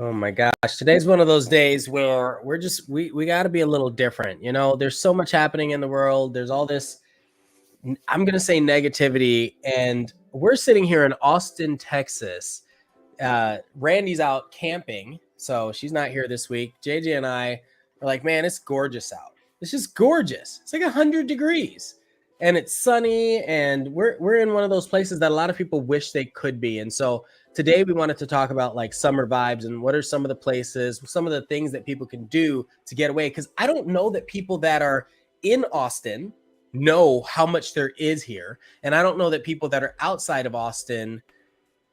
Oh my gosh, today's one of those days where we got to be a little different. There's so much happening in the world. There's all this, I'm going to say, negativity, and we're sitting here in Austin, Texas. Randy's out camping, so she's not here this week. JJ and I are like, man, it's gorgeous out. It's just gorgeous. It's like 100 degrees and it's sunny, and we're in one of those places that a lot of people wish they could be. And so today we wanted to talk about like summer vibes and what are some of the places, some of the things that people can do to get away. Because I don't know that people that are in Austin know how much there is here. And I don't know that people that are outside of Austin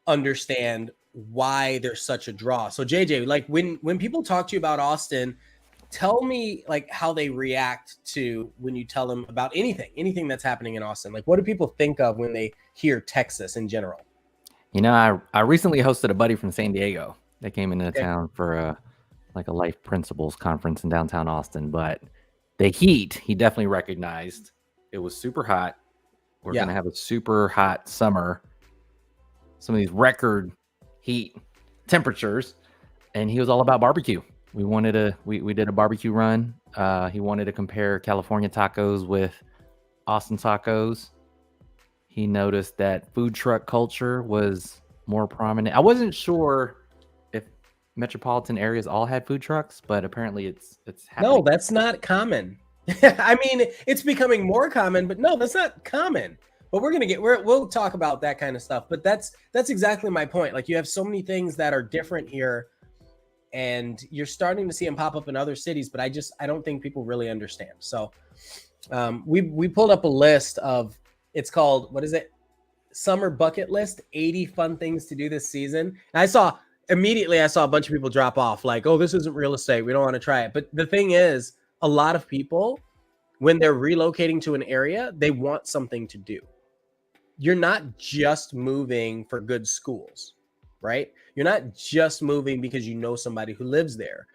understand why there's such a draw. So JJ, like when people talk to you about Austin, tell me like how they react to when you tell them about anything that's happening in Austin. Like, what do people think of when they hear Texas in general? I recently hosted a buddy from San Diego that came into town for a life principles conference in downtown Austin. But the heat, he definitely recognized. It was super hot. We're going to have a super hot summer. Some of these record heat temperatures. And he was all about barbecue. We did a barbecue run. He wanted to compare California tacos with Austin tacos. He noticed that food truck culture was more prominent. I wasn't sure if metropolitan areas all had food trucks, but apparently it's happening. No, that's not common. I mean, it's becoming more common, but no, that's not common. But we'll talk about that kind of stuff. But that's exactly my point. Like, you have so many things that are different here, and you're starting to see them pop up in other cities, but I don't think people really understand. So we pulled up a list of, it's called, what is it? Summer Bucket List, 80 fun things to do this season. And I saw a bunch of people drop off like, oh, this isn't real estate, we don't want to try it. But the thing is, a lot of people, when they're relocating to an area, they want something to do. You're not just moving for good schools, right? You're not just moving because you know somebody who lives there.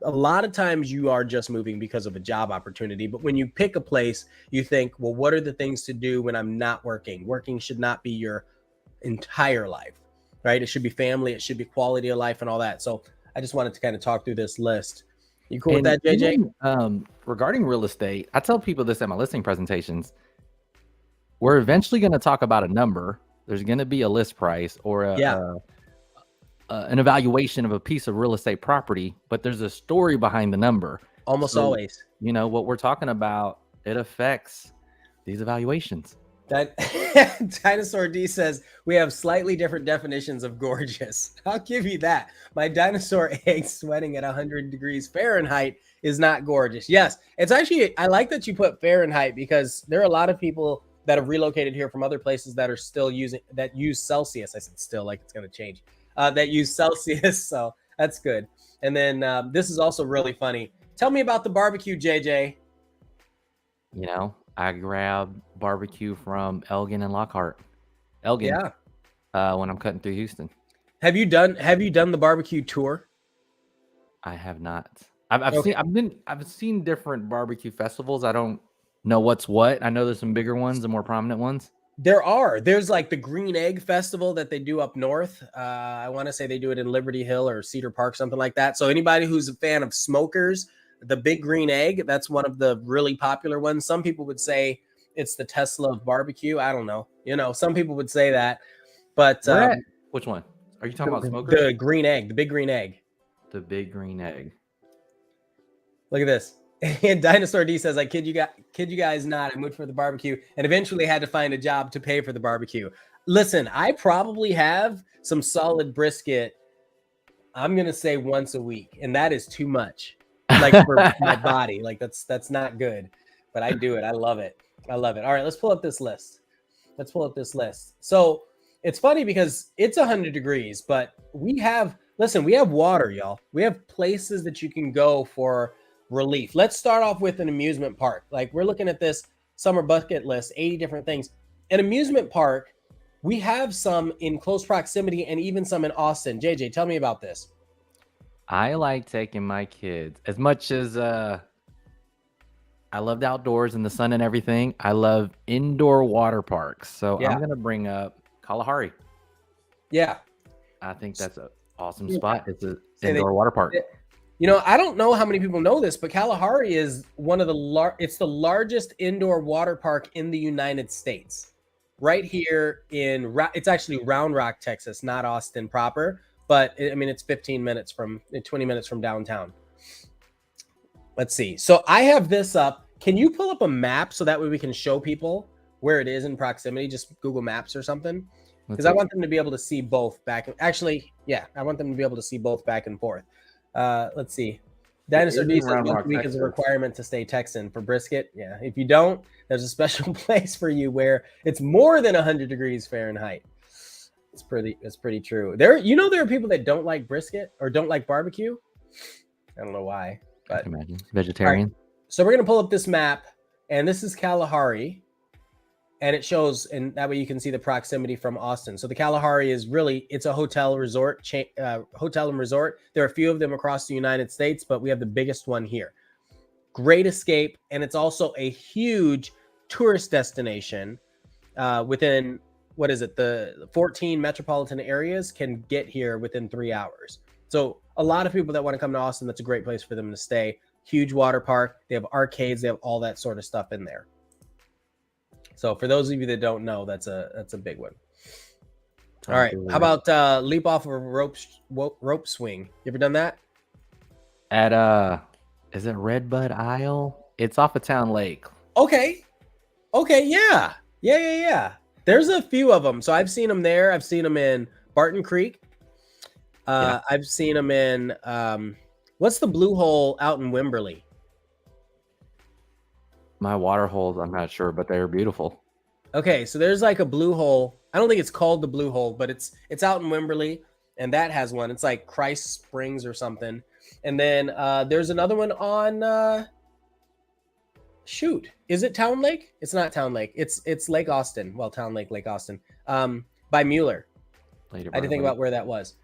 A lot of times you are just moving because of a job opportunity. But when you pick a place, you think, well, what are the things to do when I'm not working? Working should not be your entire life, right? It should be family. It should be quality of life and all that. So I just wanted to kind of talk through this list. You cool with that, JJ? Regarding real estate, I tell people this at my listing presentations. We're eventually going to talk about a number. There's going to be a list price or an evaluation of a piece of real estate property, but there's a story behind the number. Almost always. What we're talking about, it affects these evaluations. That Dinosaur D says we have slightly different definitions of gorgeous. I'll give you that. My dinosaur egg sweating at 100 degrees Fahrenheit is not gorgeous. Yes, it's actually, I like that you put Fahrenheit, because there are a lot of people that have relocated here from other places that are still use Celsius. I said still, like it's going to change. That use Celsius, so that's good. And then this is also really funny. Tell me about the barbecue, JJ. I grab barbecue from Elgin and Lockhart. Elgin, when I'm cutting through Houston. Have you done the barbecue tour? I have not. I've seen different barbecue festivals. I don't know what's what. I know there's some bigger ones, the more prominent ones. There's like the Green Egg Festival that they do up north. I want to say they do it in Liberty Hill or Cedar Park, something like that. So anybody who's a fan of smokers, the Big Green Egg, that's one of the really popular ones. Some people would say it's the Tesla of barbecue. I don't know. Some people would say that. But which one? Are you talking about smokers? The Green Egg, the Big Green Egg. The Big Green Egg. Look at this. And Dinosaur D says, I kid you guys not, I moved for the barbecue and eventually had to find a job to pay for the barbecue. Listen, I probably have some solid brisket, I'm going to say once a week, and that is too much, like for my body. Like that's not good, but I do it. I love it. All right, let's pull up this list. So it's funny because it's 100 degrees, but we have water, y'all. We have places that you can go for relief. Let's start off with an amusement park. Like we're looking at this summer bucket list, 80 different things. An amusement park, we have some in close proximity and even some in Austin. JJ, tell me about this. I like taking my kids as much as I loved outdoors and the sun and everything. I love indoor water parks. So I'm going to bring up Kalahari. Yeah. I think that's an awesome spot. It's an indoor water park. You know, I don't know how many people know this, but Kalahari is one of it's the largest indoor water park in the United States. Right here it's actually Round Rock, Texas, not Austin proper, but it's 20 minutes from downtown. Let's see. So I have this up. Can you pull up a map so that way we can show people where it is in proximity? Just Google Maps or something. Because I want them to be able to see both back. Actually, yeah, I want them to be able to see both back and forth. Let's see. Dinosaur D says once a week is a requirement to stay Texan for brisket. Yeah, if you don't, there's a special place for you where it's more than 100 degrees Fahrenheit. It's pretty true. There are people that don't like brisket or don't like barbecue. I don't know why, but I can imagine. Vegetarian. Right. So we're gonna pull up this map, and this is Kalahari, and it shows, and that way you can see the proximity from Austin. So the Kalahari is it's a hotel resort chain, hotel and resort. There are a few of them across the United States, but we have the biggest one here. Great escape, and it's also a huge tourist destination. Within the 14 metropolitan areas can get here within 3 hours. So a lot of people that want to come to Austin, that's a great place for them to stay. Huge water park. They have arcades. They have all that sort of stuff in there. So for those of you that don't know, that's a big one. All right. How about leap off of a rope swing? You ever done that? At is it Redbud Isle? It's off of Town Lake. Okay. Yeah. There's a few of them. So I've seen them there. I've seen them in Barton Creek. I've seen them in what's the blue hole out in Wimberley? My water holes, I'm not sure, but they're beautiful. Okay, so there's like a blue hole. I don't think it's called the blue hole, but it's out in Wimberley, and that has one. It's like Christ Springs or something. And then there's another one on is it Town Lake? It's not Town Lake. It's Lake Austin. Well, Town Lake, Lake Austin. By Mueller. I had to think about where that was.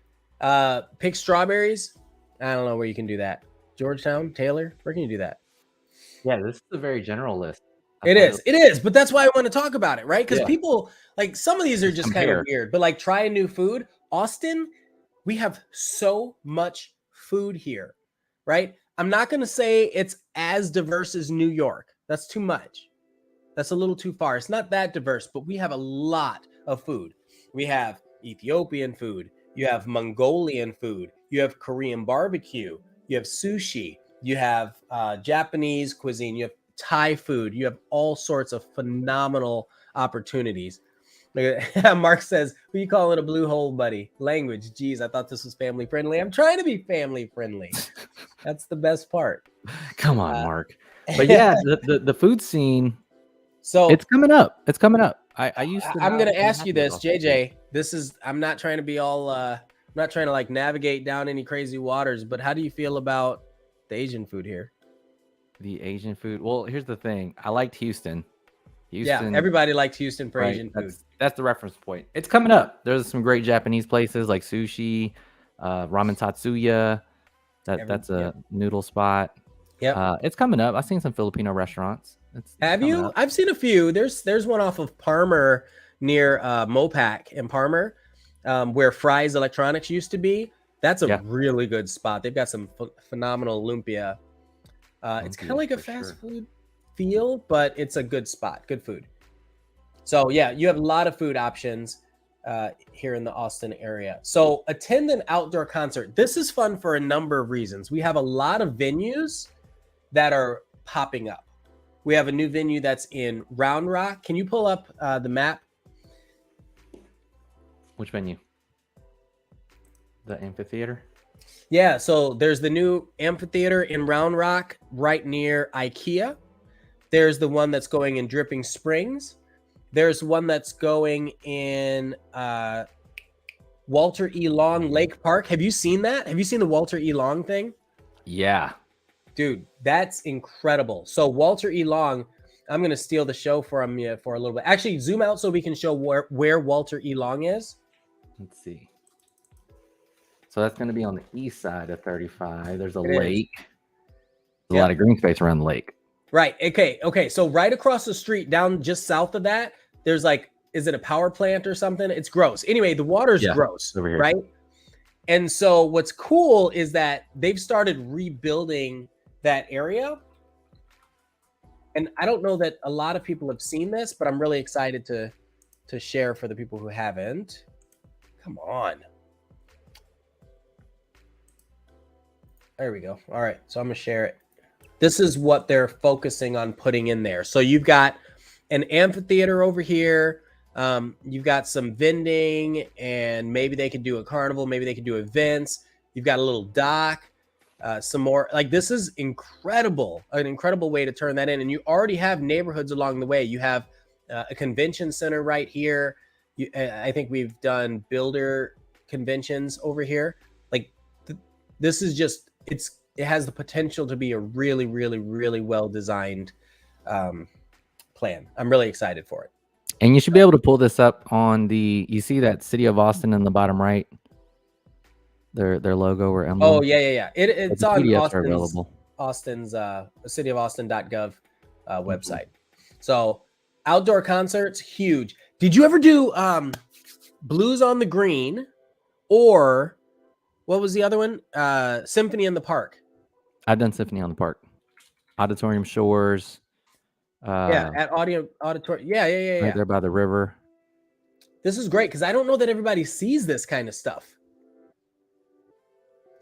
Pick strawberries. I don't know where you can do that. Georgetown, Taylor, where can you do that? Yeah, this is a very general list. It is, but that's why I want to talk about it, right? Because people, like, some of these are just kind of weird, but like trying new food. Austin, we have so much food here, right? I'm not going to say it's as diverse as New York. That's too much. That's a little too far. It's not that diverse, but we have a lot of food. We have Ethiopian food. You have Mongolian food. You have Korean barbecue. You have sushi. You have Japanese cuisine. You have Thai food. You have all sorts of phenomenal opportunities. Mark says, who you calling a blue hole, buddy? Language. Geez, I thought this was family friendly. I'm trying to be family friendly. That's the best part. Come on, Mark. But yeah, the food scene. So it's coming up. It's coming up. I'm going to ask you this, JJ. I'm not trying to be all, I'm not trying to like navigate down any crazy waters, but how do you feel about the Asian food here? The Asian food. Well, here's the thing. I liked Houston. Yeah, everybody liked Houston for Asian food. That's the reference point. It's coming up. There's some great Japanese places like sushi, ramen tatsuya. That's a noodle spot. Yeah, it's coming up. I've seen some Filipino restaurants. Have you? Up. I've seen a few. There's one off of Parmer near Mopac in Parmer, where Fry's Electronics used to be. That's a really good spot. They've got some phenomenal lumpia. It's kind of like a fast food feel, but it's a good spot, good food. So yeah, you have a lot of food options here in the Austin area. So attend an outdoor concert. This is fun for a number of reasons. We have a lot of venues that are popping up. We have a new venue that's in Round Rock. Can you pull up the map? Which venue? The amphitheater? Yeah, so there's the new amphitheater in Round Rock right near IKEA. There's the one that's going in Dripping Springs. There's one that's going in Walter E. Long Lake Park. Have you seen that? Have you seen the Walter E. Long thing? Yeah. Dude, that's incredible. So Walter E. Long, I'm going to steal the show from you for a little bit. Actually, zoom out so we can show where Walter E. Long is. Let's see. So that's going to be on the east side of 35. There's a It lake. There's a lot of green space around the lake. Right. Okay. So right across the street, down just south of that, there's like, is it a power plant or something? It's gross. Anyway, the water's gross, over here. Right? And so what's cool is that they've started rebuilding that area. And I don't know that a lot of people have seen this, but I'm really excited to share for the people who haven't. Come on. There we go. All right. So I'm going to share it. This is what they're focusing on putting in there. So you've got an amphitheater over here. You've got some vending, and maybe they could do a carnival. Maybe they could do events. You've got a little dock, some more. Like, this is incredible, an incredible way to turn that in. And you already have neighborhoods along the way. You have a convention center right here. I think we've done builder conventions over here. Like, this is just, it has the potential to be a really, really, really well-designed plan. I'm really excited for it. And you should be able to pull this up on the, you see that City of Austin in the bottom right? Their logo or emblem. Oh, yeah. It's on Austin's cityofaustin.gov website. So outdoor concerts, huge. Did you ever do Blues on the Green, or what was the other one? Symphony in the Park. I've done Symphony on the Park. Auditorium Shores. At auditorium. Yeah. Right there by the river. This is great because I don't know that everybody sees this kind of stuff.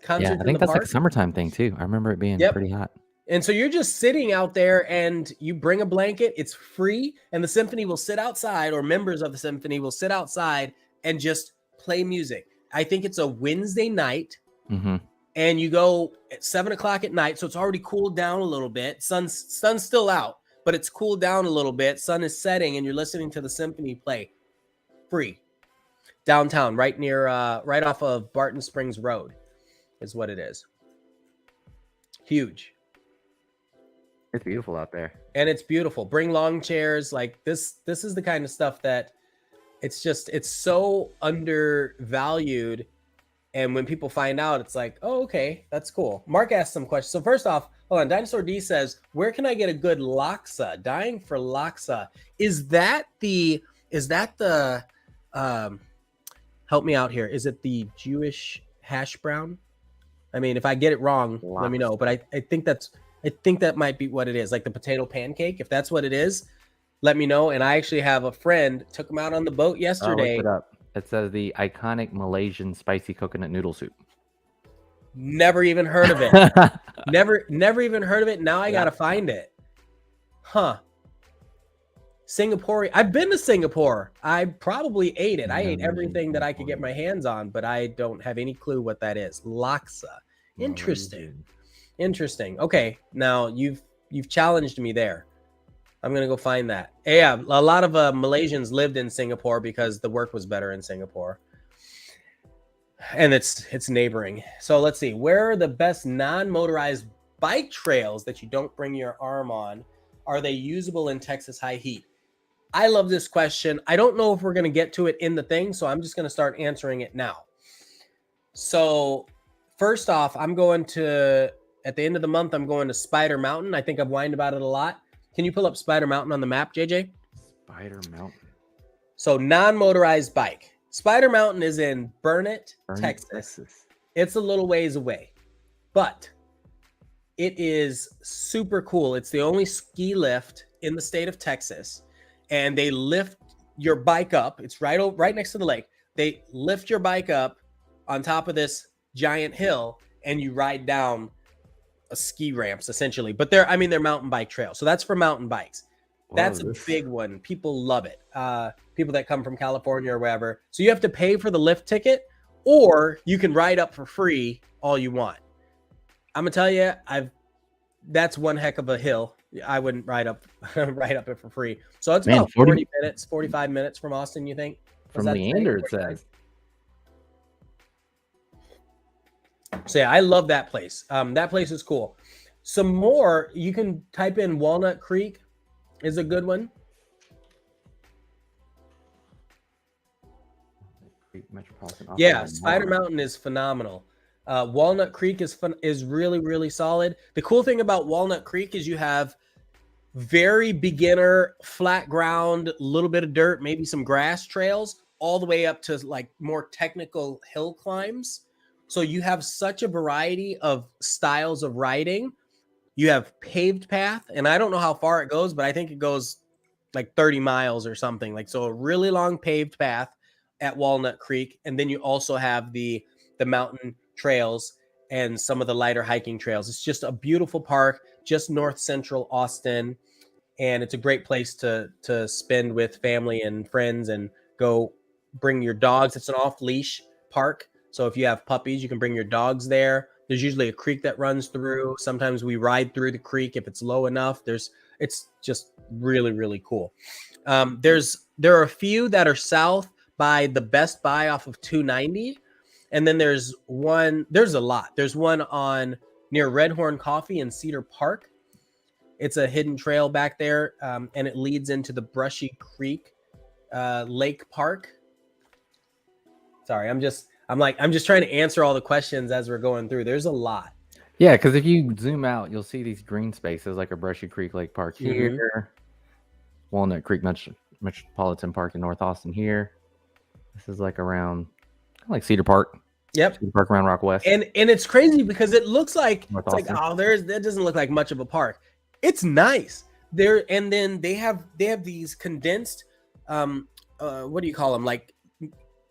I think that's like a summertime thing too. I remember it being pretty hot. And so you're just sitting out there, and you bring a blanket. It's free, and the symphony will sit outside, or members of the symphony will sit outside and just play music. I think it's a Wednesday night, and you go at 7:00 at night, so it's already cooled down a little bit. Sun's still out, but it's cooled down a little bit. Sun is setting, and you're listening to the symphony play free downtown, right off of Barton Springs Road is what it is. Huge. It's beautiful out there. And it's beautiful. Bring long chairs. Like this is the kind of stuff that it's so undervalued. And when people find out, it's like, oh, okay, that's cool. Mark asked some questions. So first off, hold on. Dinosaur D says, where can I get a good laksa? Dying for laksa. Is that the help me out here. Is it the Jewish hash brown? I mean, if I get it wrong, let me know. But I think that might be what it is. Like the potato pancake. If that's what it is, let me know. And I actually have a friend, took him out on the boat yesterday. Look it up. It says the iconic Malaysian spicy coconut noodle soup. Never even heard of it. never even heard of it. Now I gotta find it. Huh. Singapore. I've been to Singapore. I probably ate it. I ate everything that I could get my hands on, but I don't have any clue what that is. Laksa. Interesting. Okay, now you've challenged me there. I'm gonna go find that. Yeah, a lot of Malaysians lived in Singapore because the work was better in Singapore, and it's neighboring. So let's see. Where are the best non-motorized bike trails that you don't bring your arm on? Are they usable in Texas high heat? I love this question. I don't know if we're gonna get to it in the thing, so I'm just gonna start answering it now. So first off, at the end of the month, I'm going to Spider Mountain. I think I've whined about it a lot. Can you pull up Spider Mountain on the map, JJ? Spider Mountain. So non-motorized bike. Spider Mountain is in Burnet, Texas. It's a little ways away, but it is super cool. It's the only ski lift in the state of Texas, and they lift your bike up. It's right next to the lake. They lift your bike up on top of this giant hill, and you ride down ski ramps essentially, but they're mountain bike trails. So that's for mountain bikes. That's a big one. People love it. People that come from California or wherever. So you have to pay for the lift ticket, or you can ride up for free all you want. I'm gonna tell you, that's one heck of a hill. I wouldn't ride up ride up it for free. So it's Man, about 40 minutes, 45 minutes from Austin, you think? Was from that the same? Leander, it 45? says. So yeah, I love that place. That place is cool. Some more, you can type in Walnut Creek is a good one. Metropolitan Yeah, Austin Spider Mountain is phenomenal. Walnut Creek is really, really solid. The cool thing about Walnut Creek is you have very beginner flat ground, little bit of dirt, maybe some grass trails, all the way up to like more technical hill climbs. So you have such a variety of styles of riding. You have paved path, and I don't know how far it goes, but I think it goes like 30 miles or something. Like, so a really long paved path at Walnut Creek, and then you also have the mountain trails and some of the lighter hiking trails. It's just a beautiful park just north central Austin, and it's a great place to spend with family and friends and go bring your dogs. It's an off leash park, so if you have puppies, you can bring your dogs there. There's usually a creek that runs through. Sometimes we ride through the creek if it's low enough. It's just really, really cool. There are a few that are south by the Best Buy off of 290, and then there's a lot. There's one on near Red Horn Coffee in Cedar Park. It's a hidden trail back there, and it leads into the Brushy Creek Lake Park. Sorry, I'm just trying to answer all the questions as we're going through. There's a lot. Yeah, because if you zoom out, you'll see these green spaces like a Brushy Creek Lake Park here, Walnut Creek Metropolitan Park in North Austin here. This is like around like Cedar Park. Yep. Cedar Park around Rock West. And it's crazy because it looks like it's like, oh, that doesn't look like much of a park. It's nice there, and then they have these condensed, what do you call them? Like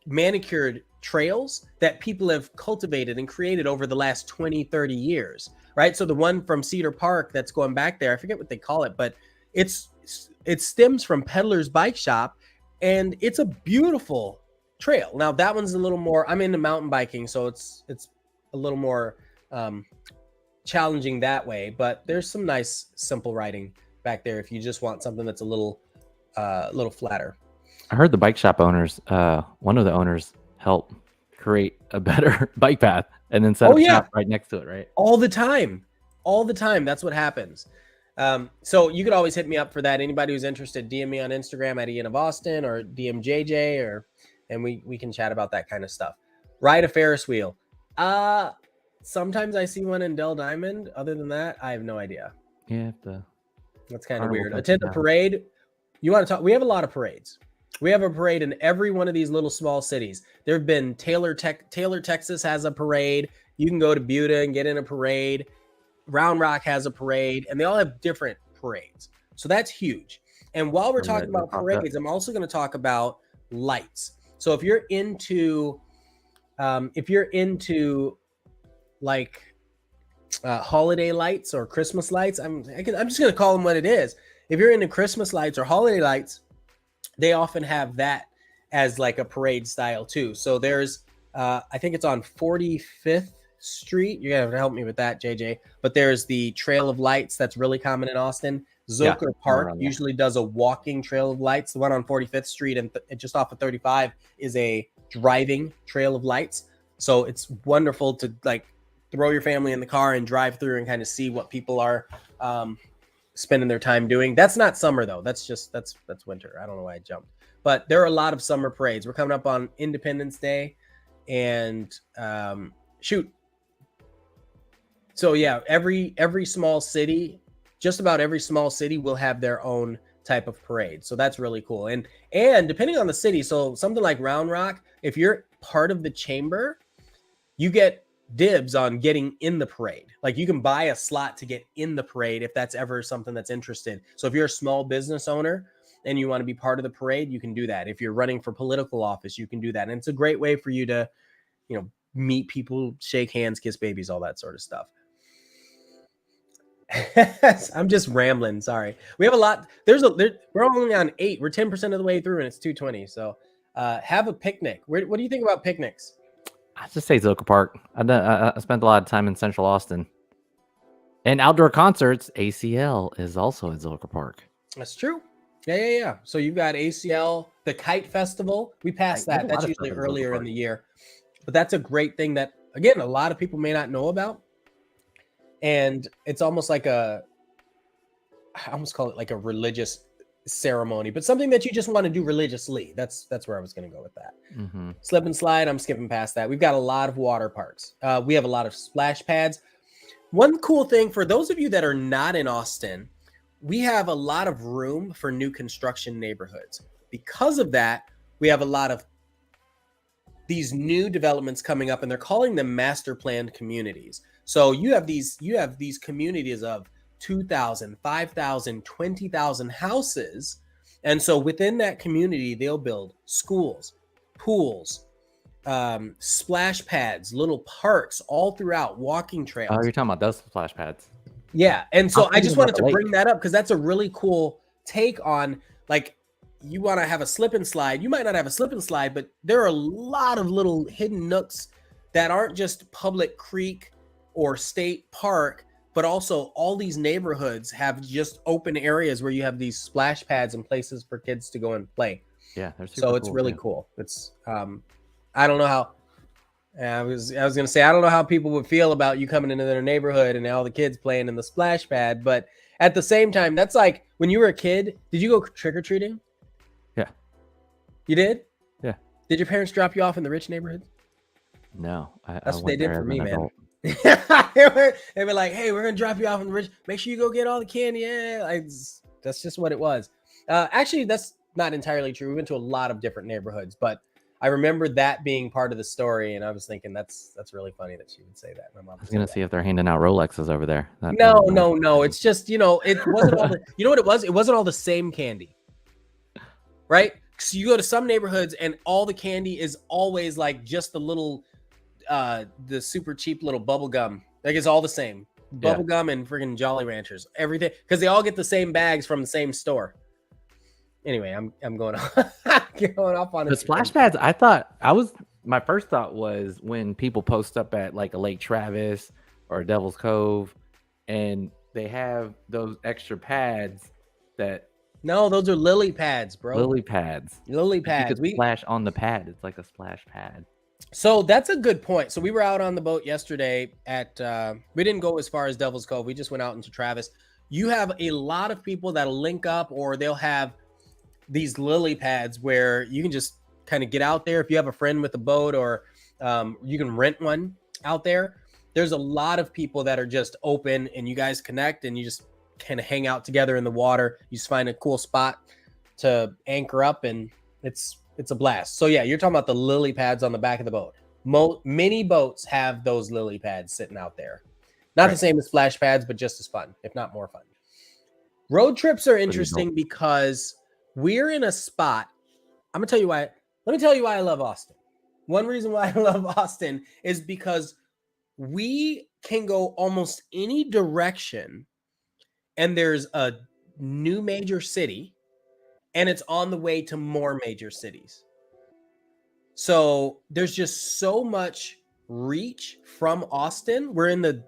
manicured trails that people have cultivated and created over the last 20, 30 years, right? So the one from Cedar Park that's going back there, I forget what they call it, but it stems from Peddler's Bike Shop, and it's a beautiful trail. Now that one's a little more, I'm into mountain biking, so it's a little more challenging that way, but there's some nice simple riding back there if you just want something that's a little flatter. I heard the bike shop owners, one of the owners helped create a better bike path and then set up shop right next to it, right? All the time. That's what happens. So you could always hit me up for that. Anybody who's interested, DM me on Instagram at Ian of Austin or DM JJ, and we can chat about that kind of stuff. Ride a Ferris wheel. Sometimes I see one in Dell Diamond. Other than that, I have no idea. Yeah, that's kind of weird. Attend a parade. You want to talk? We have a lot of parades. We have a parade in every one of these little small cities. There have been Taylor, Texas has a parade. You can go to Buda and get in a parade. Round Rock has a parade, and they all have different parades. So that's huge. And while we're talking about parades, I'm also going to talk about lights. So if you're into like holiday lights or Christmas lights, I'm just going to call them what it is. If you're into Christmas lights or holiday lights, they often have that as like a parade style too. So there's, I think it's on 45th Street. You're going to help me with that, JJ. But there's the Trail of Lights that's really common in Austin. Zilker Park usually does a walking Trail of Lights. The one on 45th Street and just off of 35 is a driving Trail of Lights. So it's wonderful to like throw your family in the car and drive through and kind of see what people are spending their time doing. That's not summer though. That's winter. I don't know why I jumped. But there are a lot of summer parades. We're coming up on Independence Day, and shoot. So yeah, every small city, just about every small city will have their own type of parade. So that's really cool. And depending on the city, so something like Round Rock, if you're part of the chamber, you get dibs on getting in the parade. Like you can buy a slot to get in the parade if that's ever something that's interested. So if you're a small business owner and you want to be part of the parade, you can do that. If you're running for political office, you can do that. And it's a great way for you to, meet people, shake hands, kiss babies, all that sort of stuff. I'm just rambling. Sorry. We have a lot. We're only on 8. We're 10% of the way through and it's 2:20. So have a picnic. What do you think about picnics? I just say Zilker Park. I spent a lot of time in Central Austin. And outdoor concerts, ACL is also in Zilker Park. That's true. Yeah. So you've got ACL, the Kite Festival. We passed that. That's usually earlier in the year. But that's a great thing that, again, a lot of people may not know about. And it's almost like I almost call it like a religious ceremony, but something that you just want to do religiously. That's where I was going to go with that. Mm-hmm. Slip and slide, I'm skipping past that. We've got a lot of water parks. We have a lot of splash pads. One cool thing for those of you that are not in Austin, we have a lot of room for new construction neighborhoods. Because of that, we have a lot of these new developments coming up, and they're calling them master planned communities. So you have these communities of 2,000, 5,000, 20,000 houses. And so within that community, they'll build schools, pools, splash pads, little parks all throughout, walking trails. Oh, you're talking about those splash pads. Yeah. And so I just wanted to bring that up because that's a really cool take on, like, you want to have a slip and slide. You might not have a slip and slide, but there are a lot of little hidden nooks that aren't just public creek or state park, but also all these neighborhoods have just open areas where you have these splash pads and places for kids to go and play. Yeah, they're super so it's really cool. It's I don't know how. I was gonna say I don't know how people would feel about you coming into their neighborhood and all the kids playing in the splash pad, but at the same time, that's like when you were a kid. Did you go trick or treating? Yeah. You did? Yeah. Did your parents drop you off in the rich neighborhoods? No, that's what they did for me, man. They were like, "Hey, we're gonna drop you off in the rich. Make sure you go get all the candy." Yeah, that's just what it was. Actually, that's not entirely true. We went to a lot of different neighborhoods, but I remember that being part of the story, and I was thinking that's really funny that she would say that. My mom. I was gonna see if they're handing out Rolexes over there. No. It's just it wasn't all the. You know what it was? It wasn't all the same candy, right? So you go to some neighborhoods, and all the candy is always like just the little. The super cheap little bubble gum, like it's all the same bubble gum and freaking Jolly Ranchers, everything, because they all get the same bags from the same store. Anyway, I'm going off, going off on the splash pads. My first thought was when people post up at like a Lake Travis or a Devil's Cove, and they have those extra pads that. No, those are lily pads, bro. Lily pads. You could splash on the pad. It's like a splash pad. So that's a good point. So we were out on the boat yesterday at, we didn't go as far as Devil's Cove. We just went out into Travis. You have a lot of people that'll link up, or they'll have these lily pads where you can just kind of get out there. If you have a friend with a boat, or you can rent one out there. There's a lot of people that are just open, and you guys connect and you just kind of hang out together in the water. You just find a cool spot to anchor up, and it's a blast. So yeah, you're talking about the lily pads on the back of the boat. Many boats have those lily pads sitting out there. Not the same as splash pads, but just as fun, if not more fun. Road trips are interesting because we're in a spot. I'm gonna tell you why. Let me tell you why I love Austin. One reason why I love Austin is because we can go almost any direction, and there's a new major city, and it's on the way to more major cities. So there's just so much reach from Austin. We're in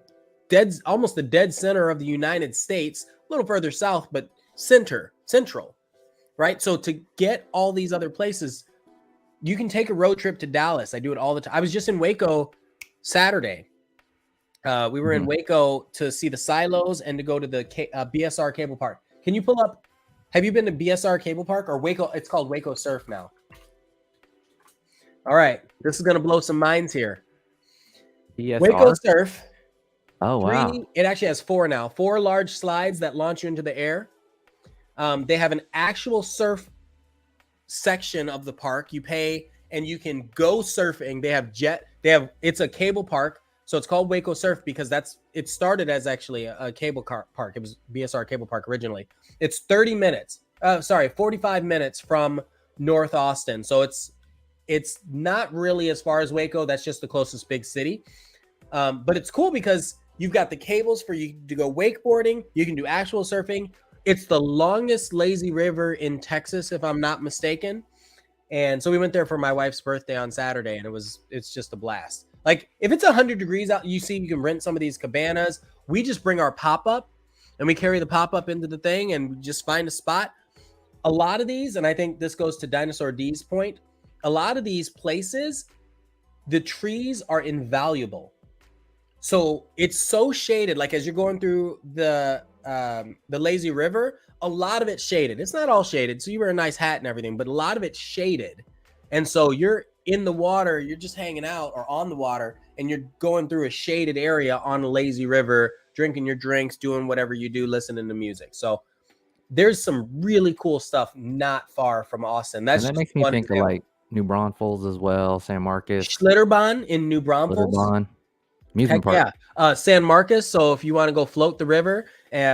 almost the dead center of the United States, a little further south, but central, right? So to get all these other places, you can take a road trip to Dallas. I do it all the time. I was just in Waco Saturday. We were in Waco to see the silos and to go to the BSR Cable Park. Can you pull up? Have you been to BSR Cable Park or Waco? It's called Waco Surf now. All right. This is going to blow some minds here. BSR? Waco Surf. Oh, wow. It actually has 4 now. 4 large slides that launch you into the air. They have an actual surf section of the park. You pay and you can go surfing. It's a cable park. So it's called Waco Surf because it started as actually a cable car park. It was BSR Cable Park originally. It's 45 minutes from North Austin. So it's not really as far as Waco. That's just the closest big city. But it's cool because you've got the cables for you to go wakeboarding. You can do actual surfing. It's the longest lazy river in Texas, if I'm not mistaken. And so we went there for my wife's birthday on Saturday, and it's just a blast. Like if it's 100 degrees out, you see, you can rent some of these cabanas. We just bring our pop-up and we carry the pop-up into the thing and just find a spot. A lot of these, and I think this goes to Dinosaur D's point, a lot of these places, the trees are invaluable. So it's so shaded, like as you're going through the lazy river, a lot of it's shaded. It's not all shaded, so you wear a nice hat and everything, but a lot of it's shaded. And so you're in the water, you're just hanging out or on the water, and you're going through a shaded area on a lazy river, drinking your drinks, doing whatever you do, listening to music. So there's some really cool stuff not far from Austin. That's and that makes me think of like New Braunfels as well, San Marcos, Schlitterbahn in New Braunfels. Schlitterbahn. Amusement Heck park. yeah. San Marcos. So if you want to go float the river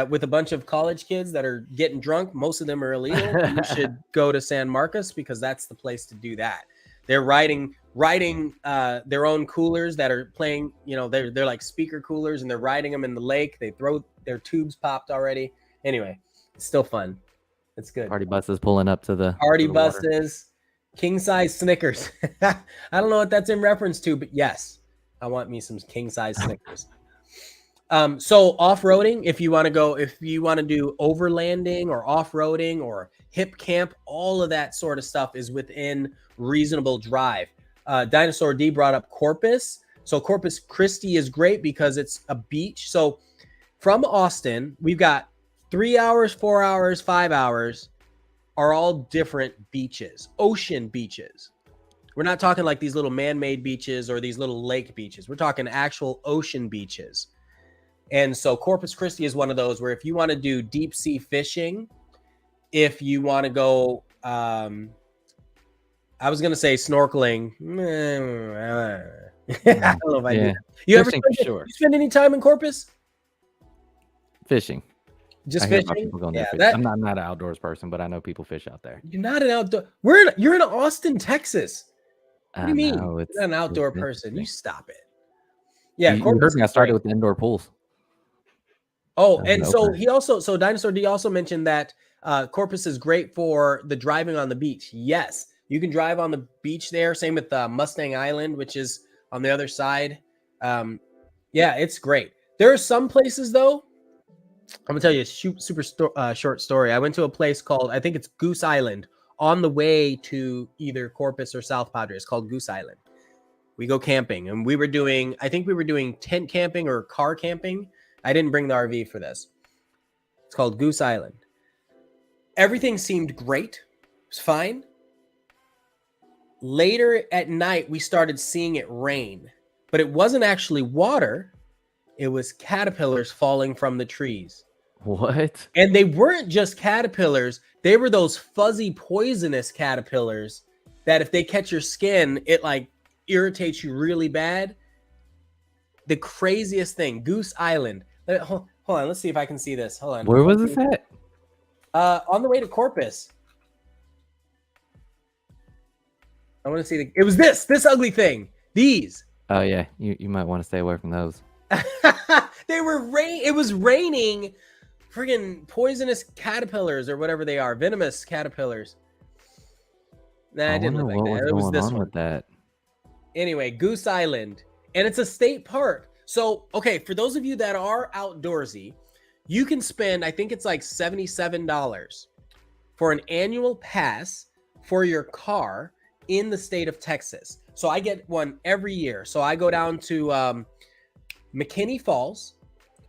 with a bunch of college kids that are getting drunk, most of them are illegal. You should go to San Marcos because that's the place to do that. They're riding their own coolers that are playing, you know, they're like speaker coolers, and they're riding them in the lake. They throw their tubes popped already. Anyway, it's still fun. It's good. Party buses pulling up to the party to the water. buses, king size Snickers. I don't know what that's in reference to, but yes, I want me some king size Snickers. So off-roading, if you want to do overlanding or off-roading or hip camp, all of that sort of stuff is within reasonable drive. Dinosaur D brought up Corpus. So Corpus Christi is great because it's a beach. So from Austin, we've got 3 hours, 4 hours, 5 hours are all different beaches, ocean beaches. We're not talking like these little man-made beaches or these little lake beaches. We're talking actual ocean beaches. And so Corpus Christi is one of those where if you want to do deep sea fishing, if you want to go, I was going to say snorkeling. I don't know if I do. You ever spend any time in Corpus? Fishing. Just fishing? I'm not an outdoors person, but I know people fish out there. You're not an outdoor. You're in Austin, Texas. What do you mean? You're not an outdoor person. You stop it. Yeah, you heard me. I started with the indoor pools. Oh, and so Dinosaur D also mentioned that Corpus is great for the driving on the beach. Yes, you can drive on the beach there. Same with Mustang Island, which is on the other side. Yeah, it's great. There are some places though. I'm gonna tell you a super short story. I went to a place called, I think it's Goose Island, on the way to either Corpus or South Padre. It's called Goose Island. We go camping, and I think we were doing tent camping or car camping. I didn't bring the RV for this. It's called Goose Island. Everything seemed great. It was fine. Later at night, we started seeing it rain, but it wasn't actually water. It was caterpillars falling from the trees. What? And they weren't just caterpillars. They were those fuzzy, poisonous caterpillars that if they catch your skin, it like irritates you really bad. The craziest thing, Goose Island. Hold on, let's see if I can see this. Hold on. Where was this at? On the way to Corpus. I want to see it was this ugly thing. These. Oh yeah, you might want to stay away from those. It was raining friggin' poisonous caterpillars or whatever they are, venomous caterpillars. Nah, I didn't look like that. It was this one. With that. Anyway, Goose Island, and it's a state park. So, okay, for those of you that are outdoorsy, you can spend, I think it's like $77 for an annual pass for your car in the state of Texas. So I get one every year. So I go down to McKinney Falls,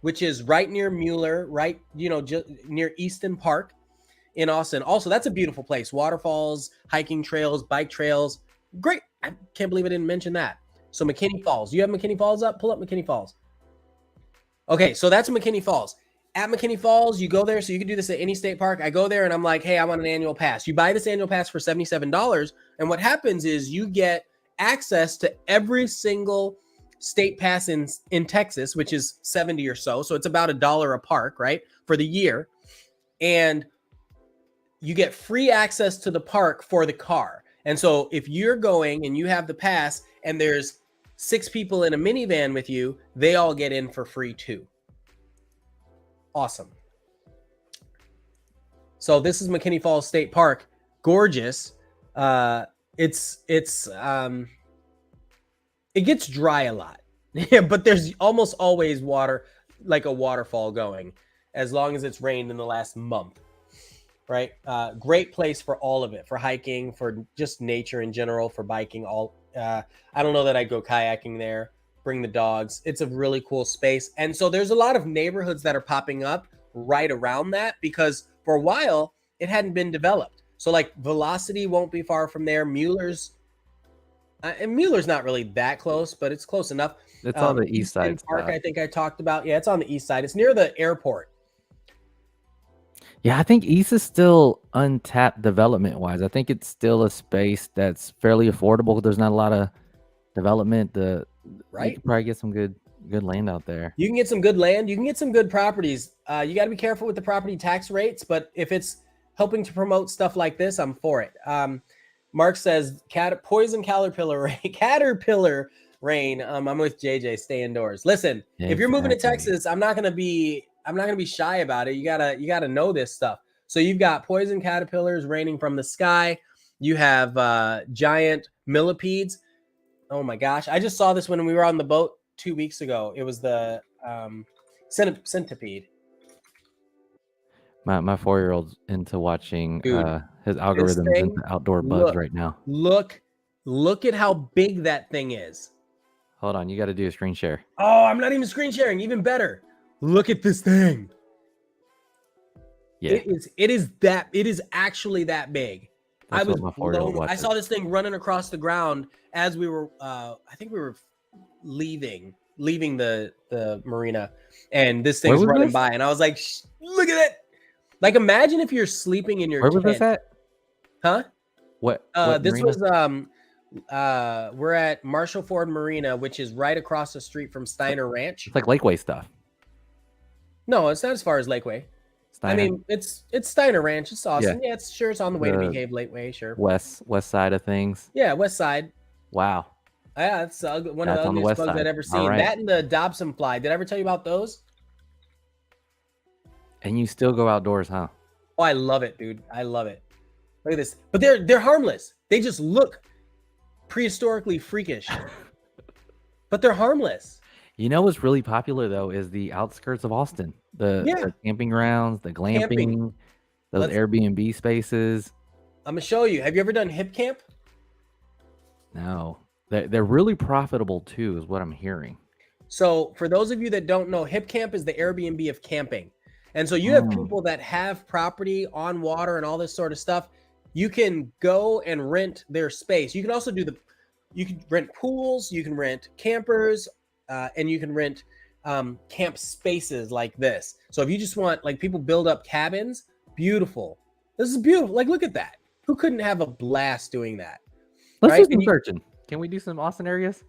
which is right near Mueller, right, just near Easton Park in Austin. Also, that's a beautiful place. Waterfalls, hiking trails, bike trails. Great. I can't believe I didn't mention that. So McKinney Falls. You have McKinney Falls up? Pull up McKinney Falls. Okay, so that's McKinney Falls. At McKinney Falls, you go there. So you can do this at any state park. I go there and I'm like, hey, I want an annual pass. You buy this annual pass for $77. And what happens is you get access to every single state pass in Texas, which is 70 or so. So it's about $1 a park, right? For the year. And you get free access to the park for the car. And so if you're going and you have the pass and there's 6 people in a minivan with you, they all get in for free too. Awesome. So this is McKinney Falls State Park. Gorgeous. It's It gets dry a lot, yeah, but there's almost always water, like a waterfall going, as long as it's rained in the last month. Right, great place for all of it, for hiking, for just nature in general, for biking. I don't know that I'd go kayaking there. Bring the dogs. It's a really cool space, and so there's a lot of neighborhoods that are popping up right around that because for a while it hadn't been developed. So like Velocity won't be far from there. And Mueller's not really that close, but it's close enough. It's on the east Easton side Park, stuff. I think I talked about. Yeah, it's on the east side. It's near the airport. Yeah, I think East is still untapped development wise. I think it's still a space that's fairly affordable. There's not a lot of development. You Right. could probably get some good land out there. You can get some good land. You can get some good properties. You got to be careful with the property tax rates, but if it's helping to promote stuff like this, I'm for it. Mark says, poison caterpillar rain. Caterpillar rain. I'm with JJ. Stay indoors. Listen, if you're moving to Texas, I'm not gonna be shy about it. You gotta know this stuff. So you've got poison caterpillars raining from the sky. You have giant millipedes. Oh my gosh! I just saw this when we were on the boat 2 weeks ago. It was the centipede. My 4-year-old's into watching Dude, his algorithms into outdoor bugs right now. Look at how big that thing is. Hold on, you got to do a screen share. Oh, I'm not even screen sharing. Even better. Look at this thing. Yeah, it is actually that big. That's I was blown. I saw this thing running across the ground as we were I think we were leaving the marina, and this thing's running by, and I was like, look at it. Like, imagine if you're sleeping in your tent. Where was this at? Huh? What this marina? Was we're at Marshall Ford Marina, which is right across the street from Steiner Ranch. It's like Lakeway stuff. No, it's not as far as Lakeway. Steiner. I mean, it's Steiner Ranch. It's awesome. Yeah, it's on the way to Behave Lakeway, sure. West side of things. Yeah, west side. Wow. Yeah, it's one of the ugliest bugs I've ever seen. Right. That and the Dobson fly. Did I ever tell you about those? And you still go outdoors, huh? Oh, I love it, dude. I love it. Look at this. But they're harmless. They just look prehistorically freakish. But they're harmless. You know what's really popular though is the outskirts of Austin. The camping grounds, the glamping, those Airbnb spaces. I'm gonna show you. Have you ever done hip camp? No. They're really profitable too, is what I'm hearing. So for those of you that don't know, hip camp is the Airbnb of camping. And so you have people that have property on water and all this sort of stuff. You can go and rent their space. You can also you can rent pools, you can rent campers, and you can rent camp spaces like this. So if you just want, like, people build up cabins, beautiful. This is beautiful. Like, look at that. Who couldn't have a blast doing that? Let's do some searching. Can we do some Austin areas?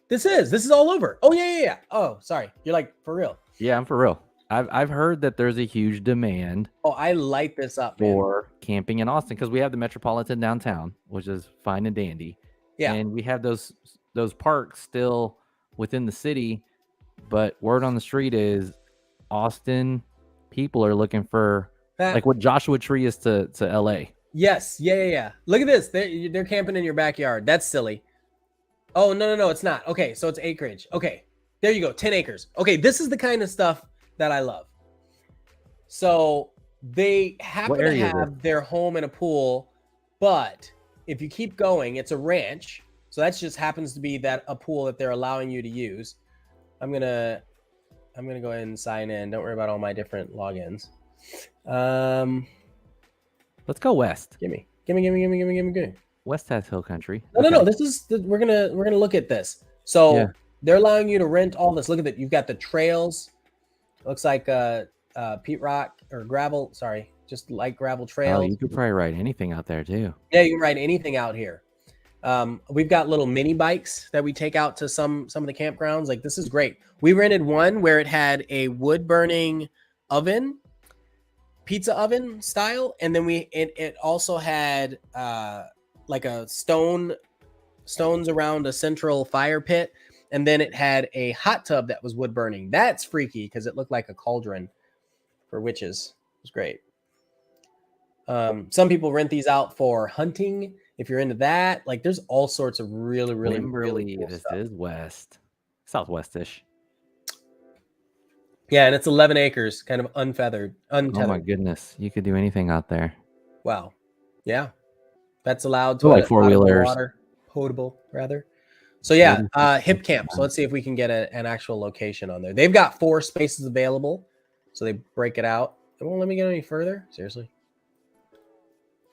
This is all over. Oh, yeah. Oh, sorry. You're like, for real. Yeah, I'm for real. I've heard that there's a huge demand. Oh, I light this up for camping in Austin because we have the Metropolitan downtown, which is fine and dandy. Yeah, and we have those parks still within the city, but word on the street is Austin people are looking for like what Joshua Tree is to LA. Yes, yeah. Look at this. They're camping in your backyard. That's silly. Oh, no, it's not. Okay, so it's acreage. Okay, there you go. 10 acres. Okay, this is the kind of stuff that I love. So they happen to have their home in a pool, but if you keep going, it's a ranch. So that just happens to be a pool that they're allowing you to use. I'm gonna go ahead and sign in. Don't worry about all my different logins. Let's go west. Gimme. West has hill country. No. This is we're gonna look at this. So they're allowing you to rent all this. Look at that. You've got the trails. Looks like peat rock or gravel. Sorry, just light gravel trails. Oh, you could probably ride anything out there too. Yeah, you can ride anything out here. We've got little mini bikes that we take out to some of the campgrounds. Like, this is great. We rented one where it had a wood burning oven, pizza oven style, and then it also had like a stones around a central fire pit. And then it had a hot tub that was wood burning. That's freaky because it looked like a cauldron for witches. It was great. Some people rent these out for hunting If you're into that, like there's all sorts of really, really, really Wimberley, cool this stuff. is west, southwestish. Yeah, and it's 11 acres, kind of untethered. Oh my goodness, you could do anything out there. Wow. Yeah. That's allowed So to like potable four-wheelers. water, potable rather. So yeah, 46 hip camp. So let's see if we can get an actual location on there. They've got 4 spaces available. So they break it out. It won't let me get any further. Seriously.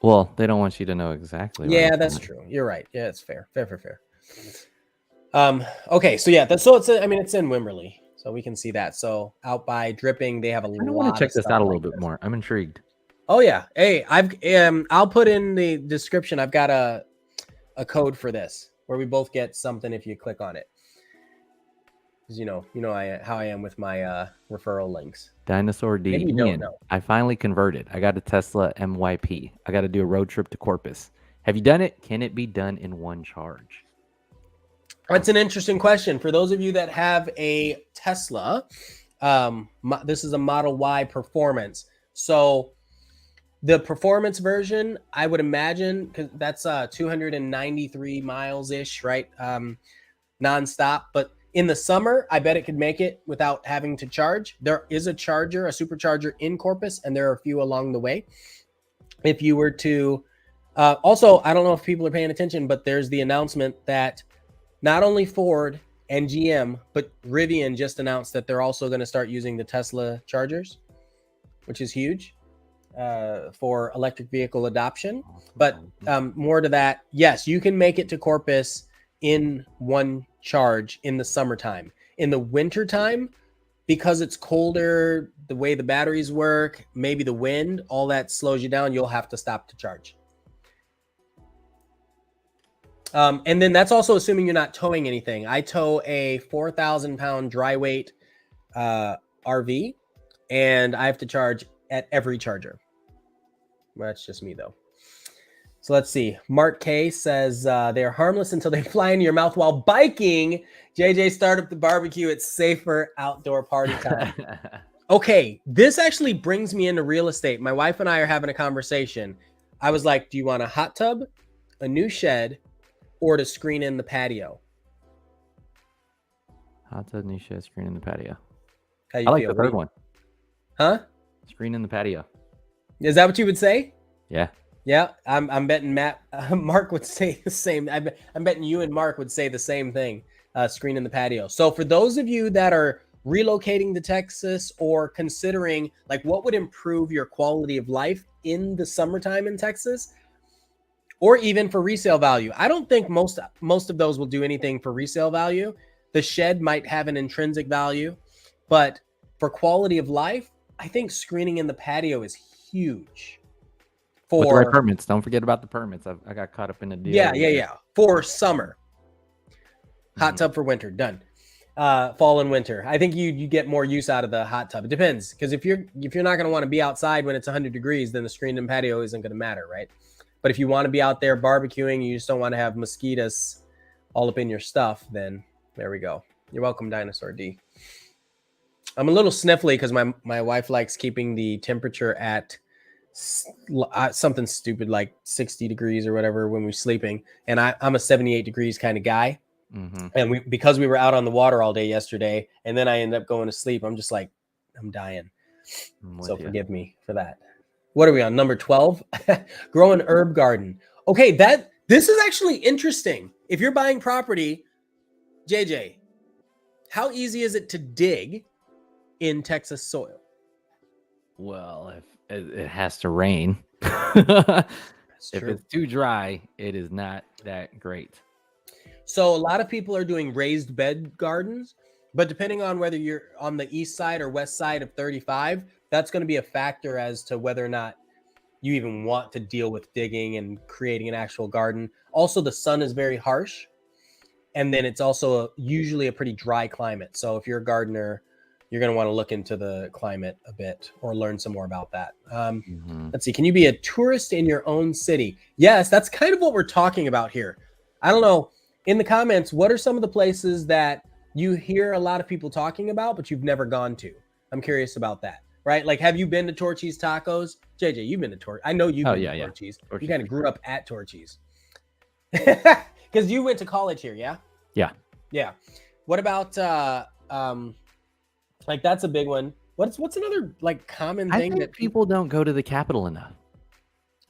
Well, they don't want you to know exactly. Yeah, that's true. You're right. Yeah, it's fair. Fair. Okay, so yeah, it's it's in Wimberley. So we can see that. So out by Dripping, they have a lot. I want to check this out a little bit this. more. I'm intrigued. Oh yeah. Hey, I'll put in the description. I've got a code for this where we both get something if you click on it. Because you know how I am with my referral links. Dinosaur D. Maybe you don't know. I finally converted. I got a Tesla MYP. I got to do a road trip to Corpus. Have you done it? Can it be done in one charge? That's an interesting question. For those of you that have a Tesla, this is a Model Y Performance. So the Performance version, I would imagine, because that's 293 miles-ish, right? Nonstop. But in the summer, I bet it could make it without having to charge. There is a charger, a supercharger in Corpus, and there are a few along the way. If you were to... also, I don't know if people are paying attention, but there's the announcement that not only Ford and GM, but Rivian just announced that they're also going to start using the Tesla chargers, which is huge for electric vehicle adoption. But more to that, yes, you can make it to Corpus in one charge in the summertime. In the wintertime, because it's colder, the way the batteries work, maybe the wind, all that slows you down. You'll have to stop to charge. And then that's also assuming you're not towing anything. I tow a 4,000-pound dry weight RV, and I have to charge at every charger. Well, that's just me, though. So let's see. Mark K says they are harmless until they fly into your mouth while biking. JJ, start up the barbecue. It's safer outdoor party time. Okay, this actually brings me into real estate. My wife and I are having a conversation. I was like, do you want a hot tub, a new shed, or to screen in the patio? Hot tub, new shed, screen in the patio. How you I like feel? the third one. Huh? Screen in the patio. Is that what you would say? Yeah. Yeah, I'm betting Mark would say the same. I'm betting you and Mark would say the same thing. Screen in the patio. So for those of you that are relocating to Texas or considering like what would improve your quality of life in the summertime in Texas, or even for resale value, I don't think most of those will do anything for resale value. The shed might have an intrinsic value, but for quality of life, I think screening in the patio is huge. With the right permits. Don't forget about the permits. I got caught up in the deal. Yeah. For summer. Hot tub for winter. Done. Fall and winter. I think you get more use out of the hot tub. It depends. Because if you're not going to want to be outside when it's 100 degrees, then the screened in patio isn't going to matter, right? But if you want to be out there barbecuing, you just don't want to have mosquitoes all up in your stuff, then there we go. You're welcome, Dinosaur D. I'm a little sniffly because my wife likes keeping the temperature at something stupid like 60 degrees or whatever when we're sleeping. And I'm a 78 degrees kind of guy. Mm-hmm. And because we were out on the water all day yesterday, and then I ended up going to sleep, I'm just like, I'm dying. So forgive me for that. What are we on? Number 12? Grow an herb garden. Okay, this is actually interesting. If you're buying property, JJ, how easy is it to dig in Texas soil? Well, if it has to rain. If it's too dry, it is not that great. So a lot of people are doing raised bed gardens, but depending on whether you're on the east side or west side of 35, that's going to be a factor as to whether or not you even want to deal with digging and creating an actual garden. Also, the sun is very harsh, and then it's also usually a pretty dry climate. So if you're a gardener, you're going to want to look into the climate a bit or learn some more about that. Let's see. Can you be a tourist in your own city? Yes, that's kind of what we're talking about here. I don't know. In the comments, what are some of the places that you hear a lot of people talking about, but you've never gone to? I'm curious about that, right? Like, have you been to Torchy's Tacos? JJ, you've been to Torchy's. I know you've been to Torchy's. You kind of grew up at Torchy's. Because you went to college here, yeah? Yeah. Yeah. What about like that's a big one. What's another like common I thing think that people don't go to the Capitol enough.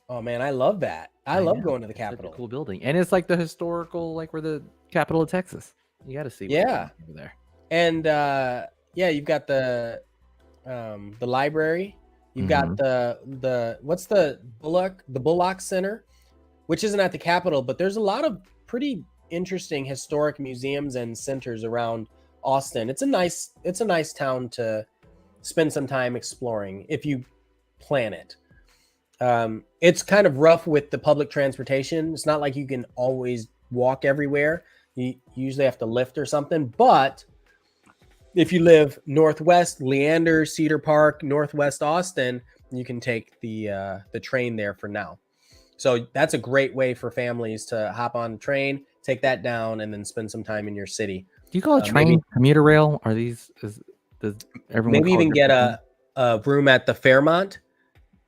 Oh man, I love that. I love going to the Capitol. Such a cool building, and it's like the historical, like we're the capital of Texas. You got to see. Yeah. Over there. And yeah, you've got the library. You've got the what's the Bullock Center, which isn't at the Capitol, but there's a lot of pretty interesting historic museums and centers around Austin. It's a nice town to spend some time exploring if you plan it. It's kind of rough with the public transportation. It's not like you can always walk everywhere. You usually have to lift or something, but if you live northwest Leander, Cedar Park, northwest Austin, you can take the train there for now. So that's a great way for families to hop on a train, take that down, and then spend some time in your city. Do you call it train commuter rail? Are these? Does everyone maybe even get a room at the Fairmont?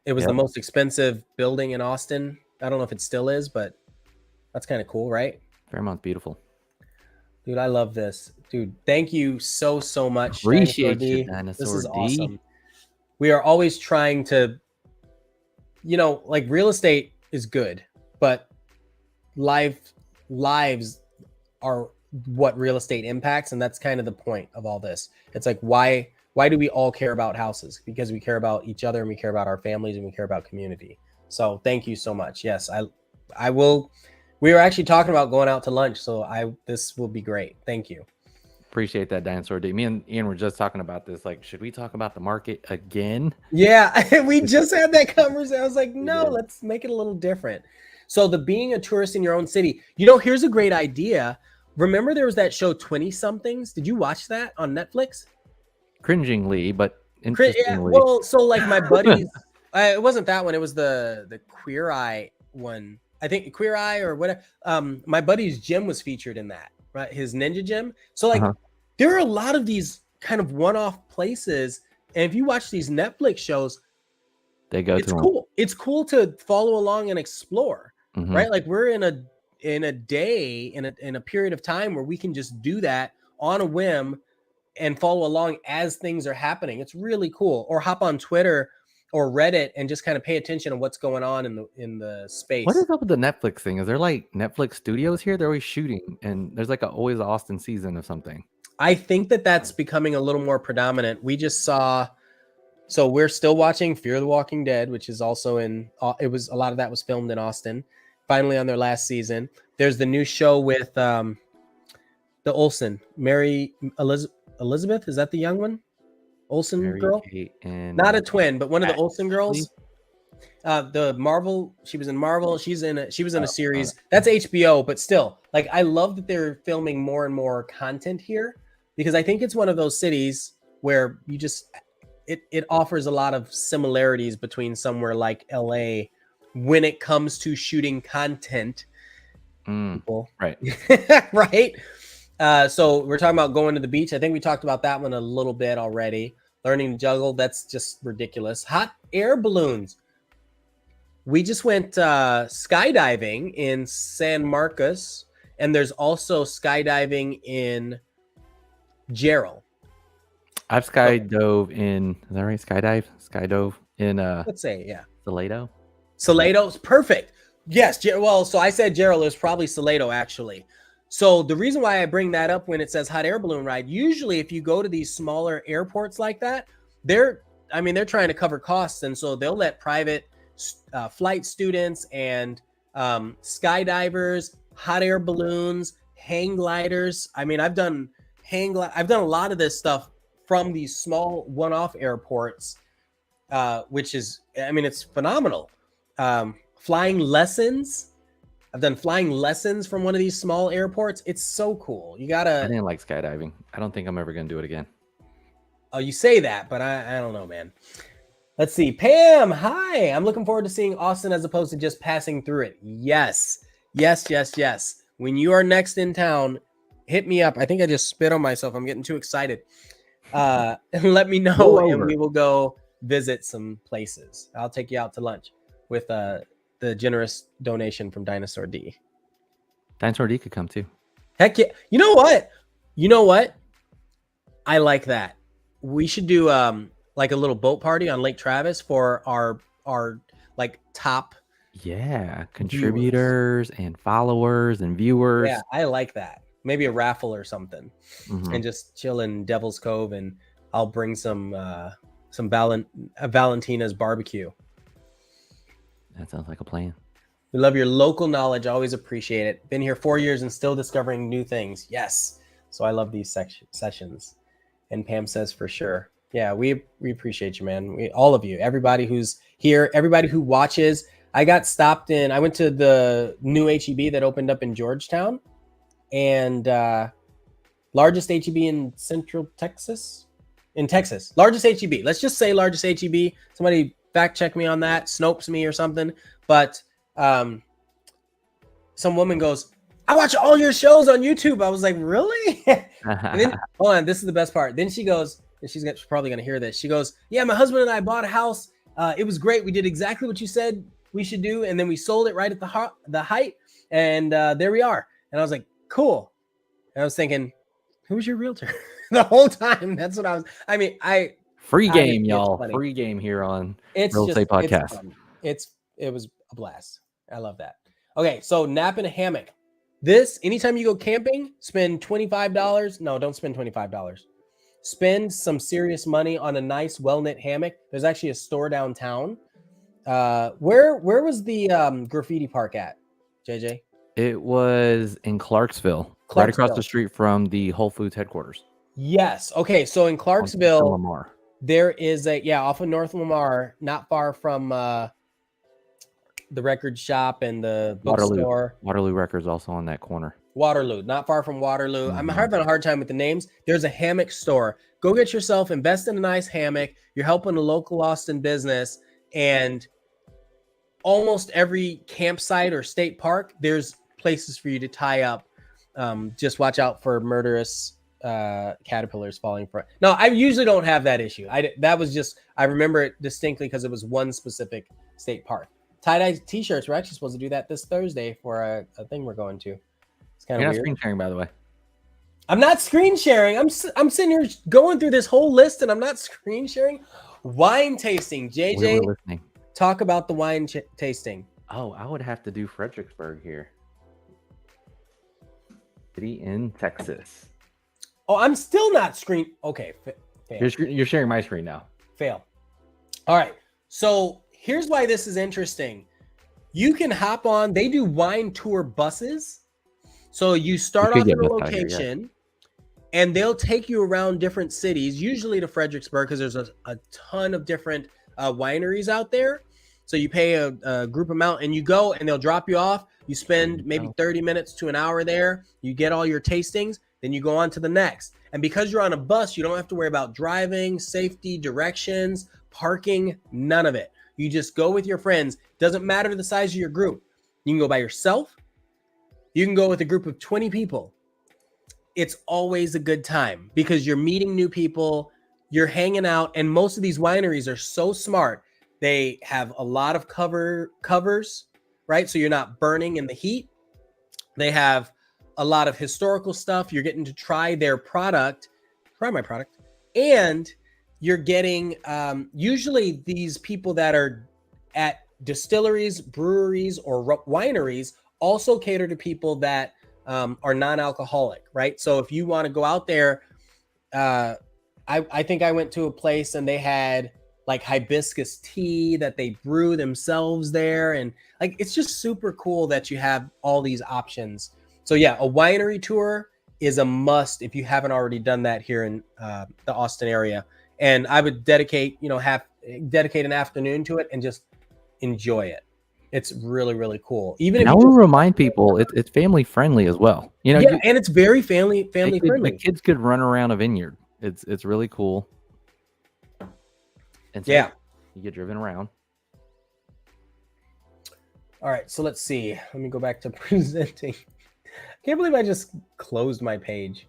It was the most expensive building in Austin. I don't know if it still is, but that's kind of cool, right? Fairmont's beautiful. Dude, I love this. Dude, thank you so much. Appreciate you, Dinosaur This is D. awesome. We are always trying to, like real estate is good, but lives are what real estate impacts. And that's kind of the point of all this. It's like, why do we all care about houses? Because we care about each other and we care about our families and we care about community. So thank you so much. Yes, I will. We were actually talking about going out to lunch, so this will be great. Thank you. Appreciate that, Dinosaur D. Me and Ian were just talking about this. Like, should we talk about the market again? Yeah, we just had that conversation. I was like, no, let's make it a little different. So being a tourist in your own city, here's a great idea. Remember there was that show 20 Somethings? Did you watch that on Netflix? Cringingly, but interestingly. Yeah, well, so like my buddies, it wasn't that one. It was the Queer Eye one. I think Queer Eye or whatever. My buddy's gym was featured in that, right? His ninja gym. So like there are a lot of these kind of one-off places. And if you watch these Netflix shows, it's cool. It's cool to follow along and explore, right? Like we're in a day, in a period of time where we can just do that on a whim and follow along as things are happening. It's really cool. Or hop on Twitter or Reddit and just kind of pay attention to what's going on in the space. What is up with the Netflix thing? Is there like Netflix studios here? They're always shooting, and there's like always Austin season of something. I think that's becoming a little more predominant. We just saw, so we're still watching Fear the Walking Dead, which is also a lot of that was filmed in Austin. Finally on their last season. There's the new show with the Olsen, Mary Elizabeth. Is that the young one? Olsen Mary girl? Not a twin, but one of the Olsen girls. The Marvel, she was in Marvel. She was in a series. That's HBO, but still, like I love that they're filming more and more content here because I think it's one of those cities where you just it offers a lot of similarities between somewhere like LA when it comes to shooting content. People. Right. Right. So we're talking about going to the beach. I think we talked about that one a little bit already. Learning to juggle. That's just ridiculous. Hot air balloons. We just went skydiving in San Marcos, and there's also skydiving in Jarrell. I've skydove in, is that right? Skydove in let's say, yeah. Salado. Salado's perfect. Yes. Well, so I said Jarrell. It was probably Salado actually. So the reason why I bring that up when it says hot air balloon ride, usually if you go to these smaller airports like that, they're trying to cover costs. And so they'll let private flight students and skydivers, hot air balloons, hang gliders. I mean, I've done a lot of this stuff from these small one-off airports, which is, it's phenomenal. Flying lessons. I've done flying lessons from one of these small airports. It's so cool. I didn't like skydiving. I don't think I'm ever going to do it again. Oh, you say that, but I don't know, man. Let's see. Pam, hi. I'm looking forward to seeing Austin as opposed to just passing through it. Yes. When you are next in town, hit me up. I think I just spit on myself. I'm getting too excited. And let me know, and we will go visit some places. I'll take you out to lunch with the generous donation from Dinosaur D. Dinosaur D could come too. Heck yeah. You know what? You know what? I like that. We should do like a little boat party on Lake Travis for our like top Yeah, viewers. contributors and followers and viewers. Yeah, I like that. Maybe a raffle or something, and just chill in Devil's Cove, and I'll bring some Valentina's barbecue. That sounds like a plan. We love your local knowledge. Always appreciate it. Been here 4 years and still discovering new things. Yes. So I love these sessions. And Pam says for sure. Yeah, we appreciate you, man. All of you, everybody who's here, everybody who watches. I got stopped in. I went to the new HEB that opened up in Georgetown, and largest HEB in Central Texas. In Texas, largest HEB. Let's just say largest HEB. Somebody fact check me on that, Snopes me or something. But some woman goes, I watch all your shows on YouTube. I was like, really? And then, hold on, this is the best part. Then she goes, and she's probably going to hear this. She goes, yeah, my husband and I bought a house. It was great. We did exactly what you said we should do. And then we sold it right at the height. And there we are. And I was like, cool. And I was thinking, who's your realtor? The whole time. That's what I was. I mean, free game, y'all. Free game here on Real Estate Podcast. It was a blast. I love that. Okay, so nap in a hammock. Anytime you go camping, spend $25. No, don't spend $25. Spend some serious money on a nice, well-knit hammock. There's actually a store downtown. Where was the graffiti park at, JJ? It was in Clarksville, right across the street from the Whole Foods headquarters. Yes. Okay, so in Clarksville, there is off of North Lamar, not far from the record shop and the bookstore. Waterloo Records also on that corner. Waterloo, not far from Waterloo. I'm having a hard time with the names. There's a hammock store. Go get yourself, invest in a nice hammock. You're helping a local Austin business, and almost every campsite or state park, there's places for you to tie up. Just watch out for murderous caterpillars falling from. No, I usually don't have that issue. I remember it distinctly because it was one specific state park. Tie-dye t-shirts. We're actually supposed to do that this Thursday for a thing we're going to. It's kind of weird. You're not screen sharing, by the way. I'm not screen sharing. I'm sitting here going through this whole list, and I'm not screen sharing. Wine tasting. JJ, talk about the wine tasting. Oh, I would have to do Fredericksburg here. City in Texas. Oh, I'm still not screen. Okay. You're sharing my screen now. Fail. All right. So here's why this is interesting. You can hop on. They do wine tour buses. So you start off at a location, and they'll take you around different cities, usually to Fredericksburg, because there's a ton of different wineries out there. So you pay a group amount, and you go, and they'll drop you off. You spend maybe 30 minutes to an hour there. You get all your tastings. Then you go on to the next. And because you're on a bus, you don't have to worry about driving, safety, directions, parking, none of it. You just go with your friends. Doesn't matter the size of your group. You can go by yourself. You can go with a group of 20 people. It's always a good time because you're meeting new people, you're hanging out, and most of these wineries are so smart. They have a lot of covers, right? So you're not burning in the heat. They have a lot of historical stuff. You're getting to try their product, try my product, and you're getting usually these people that are at distilleries, breweries, or wineries also cater to people that are non-alcoholic, right? So if you want to go out there, I think I went to a place and they had like hibiscus tea that they brew themselves there. And like, it's just super cool that you have all these options. So yeah, a winery tour is a must if you haven't already done that here in the Austin area. And I would dedicate an afternoon to it and just enjoy it. It's really, really cool. Even if I will remind people, it's family friendly as well. And it's very family friendly. The kids could run around a vineyard. It's really cool. And so you get driven around. All right, so let's see. Let me go back to presenting. I can't believe I just closed my page.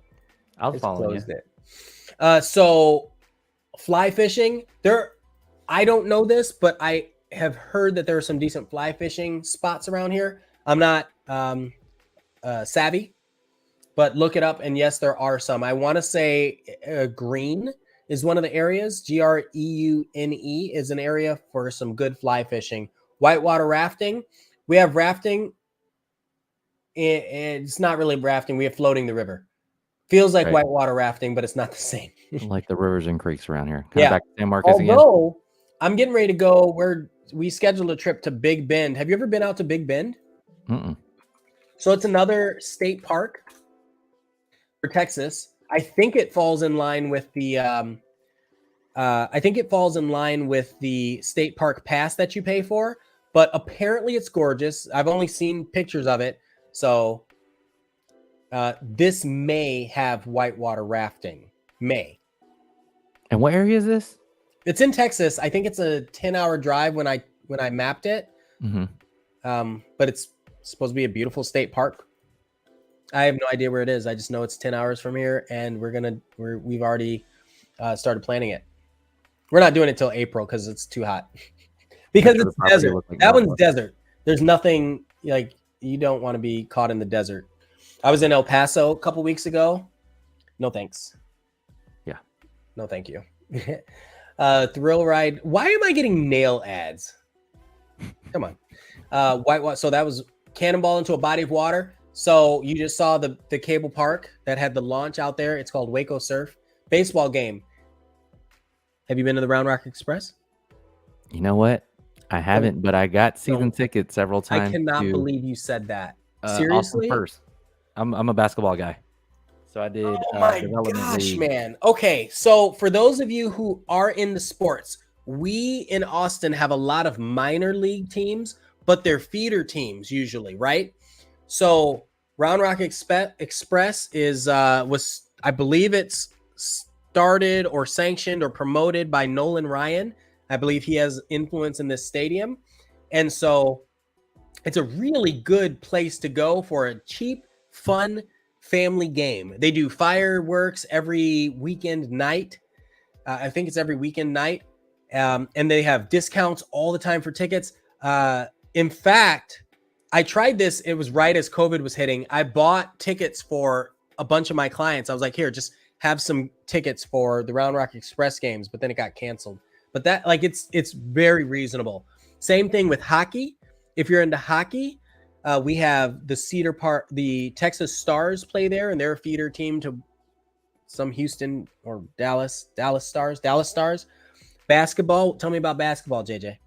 I was following it. So fly fishing. I don't know this, but I have heard that there are some decent fly fishing spots around here. I'm not savvy, but look it up. And yes, there are some. I want to say Green is one of the areas. Greune is an area for some good fly fishing. Whitewater rafting. We have rafting. It's not really rafting. We have floating the river. Feels like whitewater rafting, but it's not the same. Like the rivers and creeks around here. Yeah. Back to San Marcos again. Although I'm getting ready to go where we scheduled a trip to Big Bend. Have you ever been out to Big Bend? Mm-mm. So it's another state park for Texas. I think it falls in line with the state park pass that you pay for, but apparently it's gorgeous. I've only seen pictures of it. So this may have whitewater rafting. May. And what area is this? It's in Texas. I think it's a 10-hour drive when I mapped it. Mm-hmm. But it's supposed to be a beautiful state park. I have no idea where it is. I just know it's 10 hours from here, and we've already started planning it. We're not doing it till April because it's too hot. Because it's desert. That one's desert. There's nothing like you don't want to be caught in the desert. I was in El Paso a couple weeks ago. No thanks. Yeah. No thank you. Thrill ride. Why am I getting nail ads? Come on. Whitewater. So that was cannonball into a body of water. So you just saw the cable park that had the launch out there. It's called Waco Surf. Baseball game. Have you been to the Round Rock Express? You know what? I haven't, but I got season tickets several times. I cannot believe you said that. Seriously? First, I'm a basketball guy, so I did. Oh my gosh, man! Okay, so for those of you who are in the sports, we in Austin have a lot of minor league teams, but they're feeder teams usually, right? So Round Rock Express was I believe it's started or sanctioned or promoted by Nolan Ryan. I believe he has influence in this stadium. And so it's a really good place to go for a cheap, fun family game. They do fireworks every weekend night. I think it's every weekend night. And they have discounts all the time for tickets. In fact, I tried this. It was right as COVID was hitting. I bought tickets for a bunch of my clients. I was like, here, just have some tickets for the Round Rock Express games, but then it got canceled. But that, like, it's very reasonable. Same thing with hockey. If you're into hockey, we have the Texas Stars play there, and they're a feeder team to some Houston or Dallas Stars. Basketball. Tell me about basketball, JJ.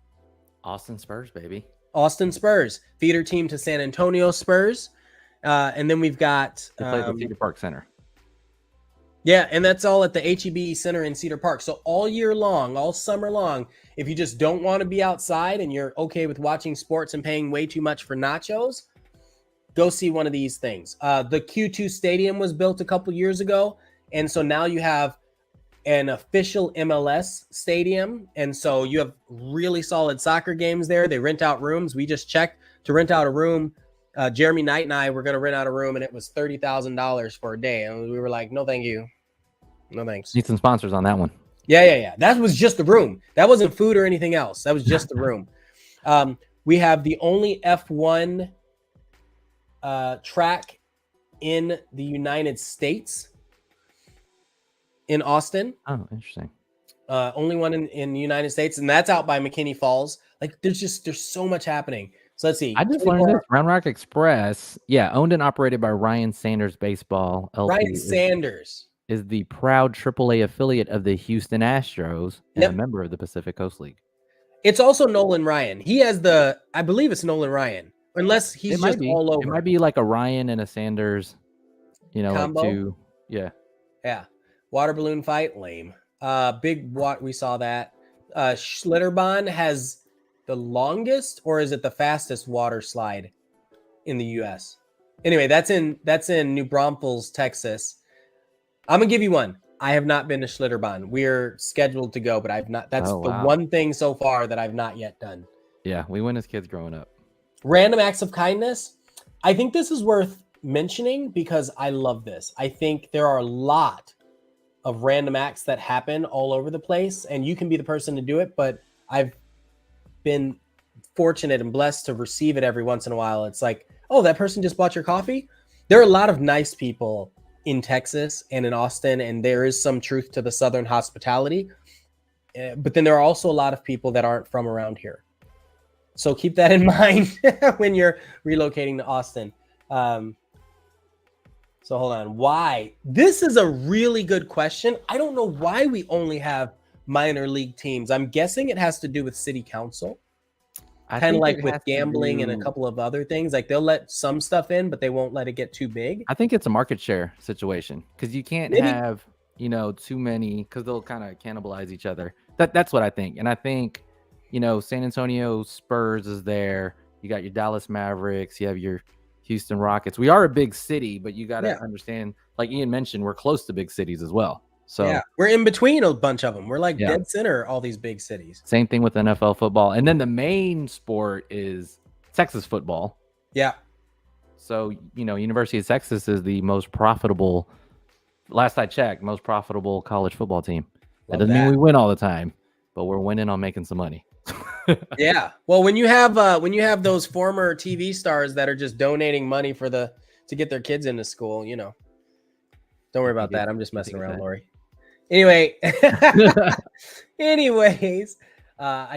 Austin Spurs, baby. Austin Spurs, feeder team to San Antonio Spurs. And then we've got they play the Cedar Park Center. Yeah, and that's all at the HEB Center in Cedar Park. So all year long, all summer long, if you just don't want to be outside and you're okay with watching sports and paying way too much for nachos, go see one of these things. The Q2 Stadium was built a couple years ago, and so now you have an official MLS stadium, and so you have really solid soccer games there. They rent out rooms. We just checked to rent out a room. Jeremy Knight and I were going to rent out a room, and it was $30,000 for a day. And we were like, no, thank you. No, thanks. Need some sponsors on that one. Yeah. That was just the room. That wasn't food or anything else. That was just the room. We have the only F1 track in the United States in Austin. Oh, interesting. Only one in the United States, and that's out by McKinney Falls. Like, there's so much happening. So let's see. I just learned this. Round Rock Express, owned and operated by Ryan Sanders Baseball. LP Ryan Sanders is the proud AAA affiliate of the Houston Astros and a member of the Pacific Coast League. It's also Nolan Ryan. He has I believe it's Nolan Ryan, unless he's just all over. It might be like a Ryan and a Sanders, combo. Like two. Yeah. Water balloon fight, lame. We saw that. Schlitterbahn has the longest, or is it the fastest water slide in the U.S.? Anyway, that's in New Braunfels, Texas. I'm gonna give you one. I have not been to Schlitterbahn. We're scheduled to go, but I've not. That's the one thing so far that I've not yet done. Yeah, we went as kids growing up. Random acts of kindness. I think this is worth mentioning because I love this. I think there are a lot of random acts that happen all over the place, and you can be the person to do it, but I've been fortunate and blessed to receive it every once in a while. It's like, oh, that person just bought your coffee. There are a lot of nice people in Texas and in Austin, and there is some truth to the Southern hospitality. But then there are also a lot of people that aren't from around here. So keep that in mind when you're relocating to Austin. So hold on. Why? This is a really good question. I don't know why we only have minor league teams. I'm guessing it has to do with city council. Kind of like with gambling and a couple of other things. Like they'll let some stuff in, but they won't let it get too big. I think it's a market share situation because you can't have, too many because they'll kind of cannibalize each other. That's what I think. And I think, San Antonio Spurs is there. You got your Dallas Mavericks. You have your Houston Rockets. We are a big city, but you got to understand, like Ian mentioned, we're close to big cities as well. So we're in between a bunch of them. We're like dead center, all these big cities. Same thing with NFL football. And then the main sport is Texas football. Yeah. So, University of Texas is the most profitable, last I checked, most profitable college football team. That doesn't mean we win all the time, but we're winning on making some money. Yeah. Well, when you have those former TV stars that are just donating money to get their kids into school, don't worry about that. I'm just messing around, Lori. Anyway, I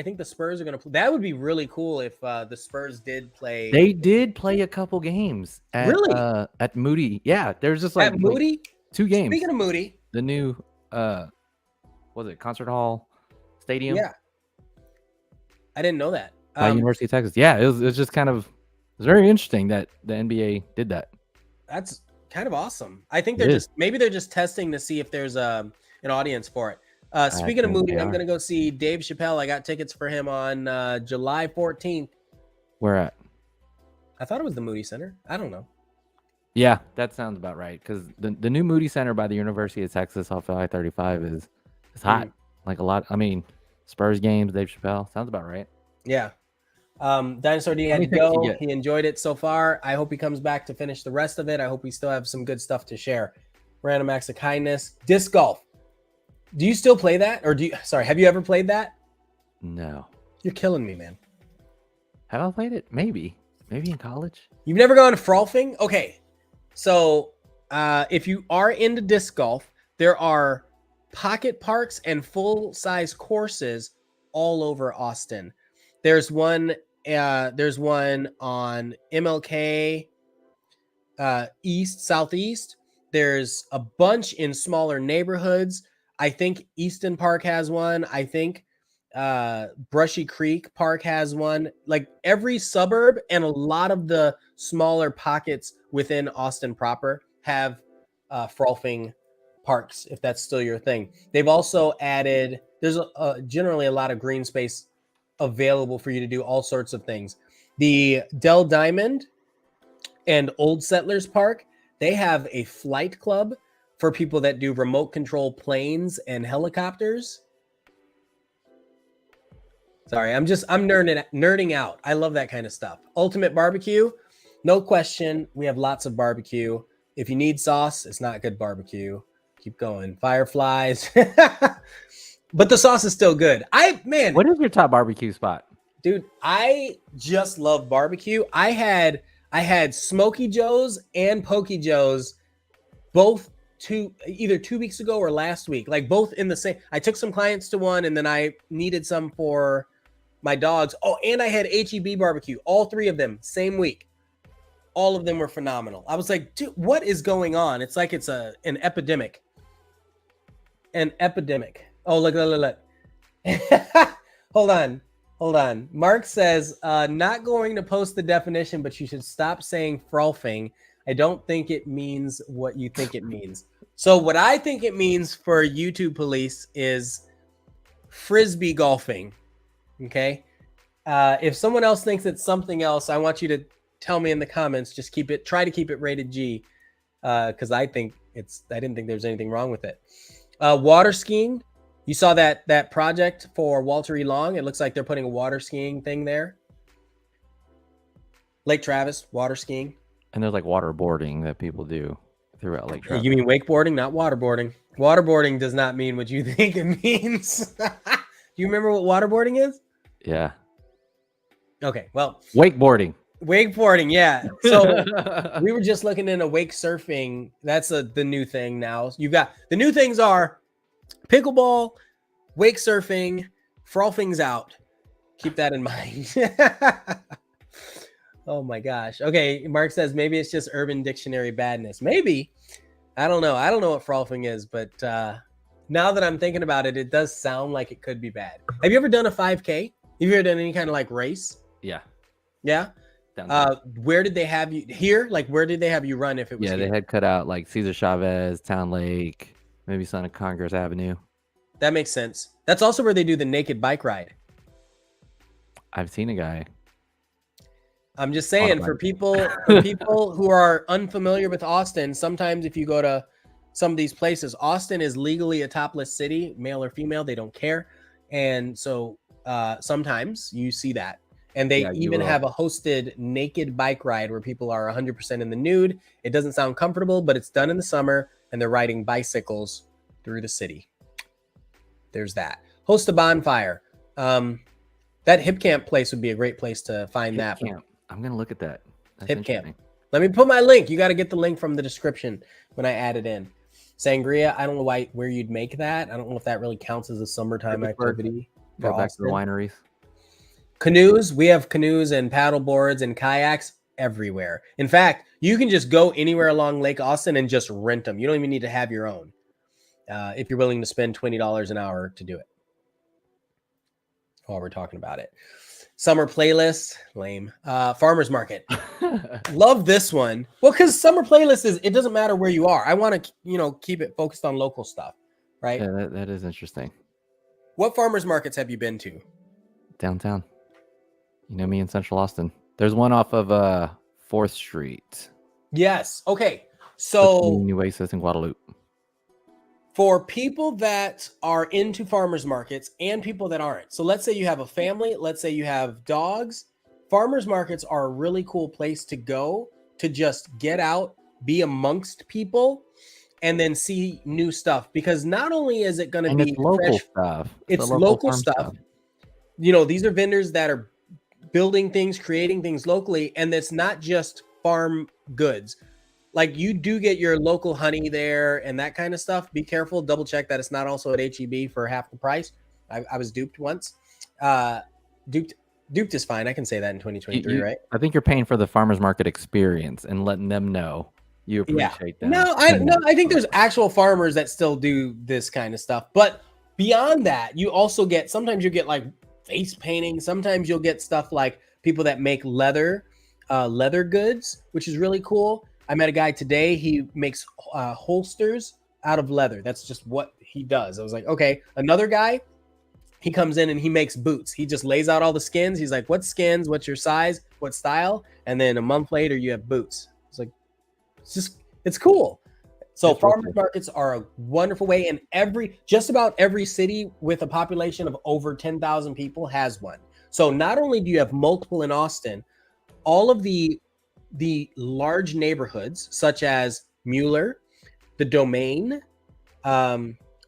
think the Spurs are going to. That would be really cool if the Spurs did play. They did play a couple games at Moody. Yeah, there's just at Moody 2 games. Speaking of Moody, the new was it Concert Hall Stadium? Yeah, I didn't know that. By University of Texas. Yeah, it was just kind of very interesting that the NBA did that. That's kind of awesome. I think they're just testing to see if there's an audience for it. Speaking of Moody, I'm going to go see Dave Chappelle. I got tickets for him on July 14th. Where at? I thought it was the Moody Center. I don't know. Yeah, that sounds about right. Because the new Moody Center by the University of Texas off I-35 is hot. Like a lot. I mean, Spurs games, Dave Chappelle. Sounds about right. Yeah. Dinosaur D had to go. He enjoyed it so far. I hope he comes back to finish the rest of it. I hope we still have some good stuff to share. Random acts of kindness. Disc golf. Do you still play that? Or have you ever played that? No. You're killing me, man. Have I played it? Maybe in college. You've never gone to frolfing? Okay. So if you are into disc golf, there are pocket parks and full-size courses all over Austin. There's one on MLK southeast. There's a bunch in smaller neighborhoods. I think Easton Park has one. I think Brushy Creek Park has one. Like every suburb and a lot of the smaller pockets within Austin proper have frolfing parks, if that's still your thing. They've also added, there's generally a lot of green space available for you to do all sorts of things. The Dell Diamond and Old Settlers Park, they have a flight club for people that do remote control planes and helicopters. Sorry, I'm nerding out. I love that kind of stuff. Ultimate Barbecue, no question. We have lots of barbecue. If you need sauce, it's not good barbecue. Keep going. Fireflies. But the sauce is still good. What is your top barbecue spot? Dude, I just love barbecue. I had Smoky Joe's and Pokey Joe's both either 2 weeks ago or last week, like both in the same. I took some clients to one and then I needed some for my dogs. Oh, and I had HEB barbecue, all 3 of them same week. All of them were phenomenal. I was like, dude, what is going on? It's like it's an epidemic. An epidemic. Oh, look. Hold on. Mark says, not going to post the definition, but you should stop saying frolfing. I don't think it means what you think it means. So what I think it means for YouTube police is frisbee golfing. Okay. If someone else thinks it's something else, I want you to tell me in the comments. Just try to keep it rated G. Cause I didn't think there's anything wrong with it. Water skiing. You saw that project for Walter E. Long. It looks like they're putting a water skiing thing there. Lake Travis, water skiing. And there's like waterboarding that people do throughout Lake Travis. You mean wakeboarding, not waterboarding. Waterboarding does not mean what you think it means. Do you remember what waterboarding is? Yeah. Okay, well. Wakeboarding. Wakeboarding, yeah. So we were just looking into wake surfing. That's the new thing now. You've got the new things are pickleball, wake surfing, frolfing's out. Keep that in mind. Oh my gosh. Okay, Mark says maybe it's just Urban Dictionary badness. Maybe. I don't know. I don't know what frolfing is, but now that I'm thinking about it, it does sound like it could be bad. Have you ever done a 5K? Have you ever done any kind of like race? Yeah. Yeah. Where did they have you here? Like, where did they have you run if it was here? They had cut out like Cesar Chavez, Town Lake, maybe Son of Congress Avenue. That makes sense. That's also where they do the naked bike ride. I've seen a guy. I'm just saying, for people who are unfamiliar with Austin, sometimes if you go to some of these places, Austin is legally a topless city, male or female, they don't care. And so sometimes you see that. And they even have a hosted naked bike ride where people are 100% in the nude. It doesn't sound comfortable, but it's done in the summer, and they're riding bicycles through the city. There's that. Host a bonfire. That hip camp place would be a great place to find that. Camp. I'm going to look at that. That's hip camp. Let me put my link. You got to get the link from the description when I add it in. Sangria, I don't know where you'd make that. I don't know if that really counts as a summertime activity. Go back to the wineries. Canoes, we have canoes and paddle boards and kayaks everywhere. In fact, you can just go anywhere along Lake Austin and just rent them. You don't even need to have your own if you're willing to spend $20 an hour to do it. While we're talking about it. Summer playlist, lame. Farmer's market. Love this one. Well, because summer playlist is, it doesn't matter where you are. I want to, keep it focused on local stuff, right? Yeah, that is interesting. What farmers markets have you been to? Downtown. You know me in Central Austin. There's one off of 4th Street. Yes. Okay. So New Oasis in Guadalupe. For people that are into farmers markets and people that aren't. So let's say you have a family, let's say you have dogs. Farmers markets are a really cool place to go to just get out, be amongst people, and then see new stuff. Because not only is it going to be local stuff, it's local stuff. These are vendors that are building things, creating things locally, and it's not just farm goods. Like, you do get your local honey there and that kind of stuff. Be careful. Double check that it's not also at HEB for half the price. I was duped once. Duped is fine. I can say that in 2023, right? I think you're paying for the farmer's market experience and letting them know you appreciate that. No, I think there's actual farmers that still do this kind of stuff. But beyond that, you also get, sometimes you get like face painting. Sometimes you'll get stuff like people that make leather goods, which is really cool. I met a guy today. He makes holsters out of leather. That's just what he does. I was like, okay. Another guy, he comes in and he makes boots. He just lays out all the skins. He's like, what skins? What's your size? What style? And then a month later, you have boots. It's like, it's cool. So farmers markets are a wonderful way. And just about every city with a population of over 10,000 people has one. So not only do you have multiple in Austin, all of the large neighborhoods such as Mueller, the Domain,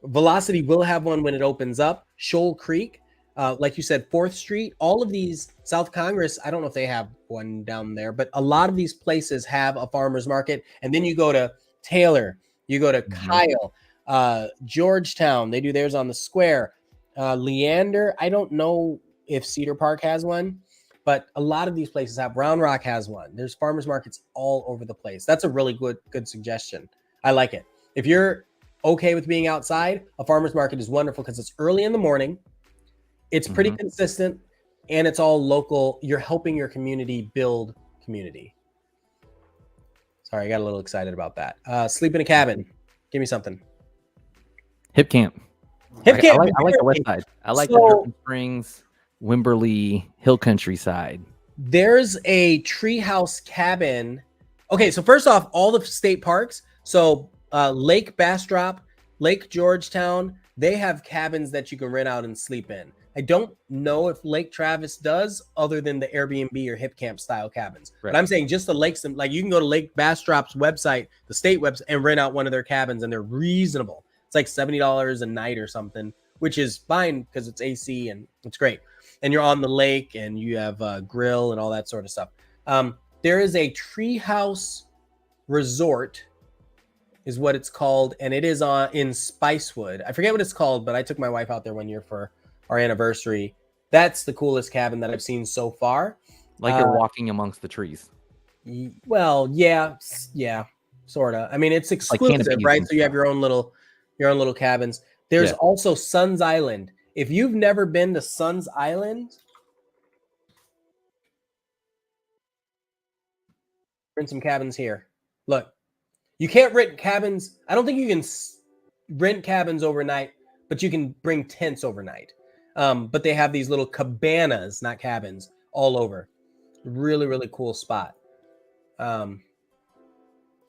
Velocity will have one when it opens up, Shoal Creek, like you said, 4th Street, all of these, South Congress, I don't know if they have one down there, but a lot of these places have a farmer's market. And then you go to Taylor, you go to Kyle, Georgetown, they do theirs on the square. Leander, I don't know if Cedar Park has one, but a lot of these places have. Round Rock has one. There's farmers markets all over the place. That's a really good suggestion. I like it. If you're okay with being outside, a farmers market is wonderful because it's early in the morning. It's pretty consistent, and it's all local. You're helping your community build community. Sorry, I got a little excited about that. Sleep in a cabin. Give me something. Hip camp. Hip camp. I like the west side. I like the Dripping Springs, Wimberley, Hill Countryside. There's a treehouse cabin. Okay, so first off, all the state parks. So Lake Bastrop, Lake Georgetown, they have cabins that you can rent out and sleep in. I don't know if Lake Travis does, other than the Airbnb or Hip Camp style cabins. Right. But I'm saying just the lakes, like you can go to Lake Bastrop's website, the state website, and rent out one of their cabins, and they're reasonable. It's like $70 a night or something, which is fine because it's AC and it's great. And you're on the lake and you have a grill and all that sort of stuff. There is a treehouse resort is what it's called, and it is in Spicewood. I forget what it's called, but I took my wife out there one year for our anniversary. That's the coolest cabin that I've seen so far. Like you're walking amongst the trees. Well, yeah, sort of. I mean, it's exclusive, like right? So you have your own little cabins. There's also Sun's Island. If you've never been to Sun's Island, rent some cabins here. Look, you can't rent cabins. I don't think you can rent cabins overnight, but you can bring tents overnight. But they have these little cabanas, not cabins, all over. Really, really cool spot.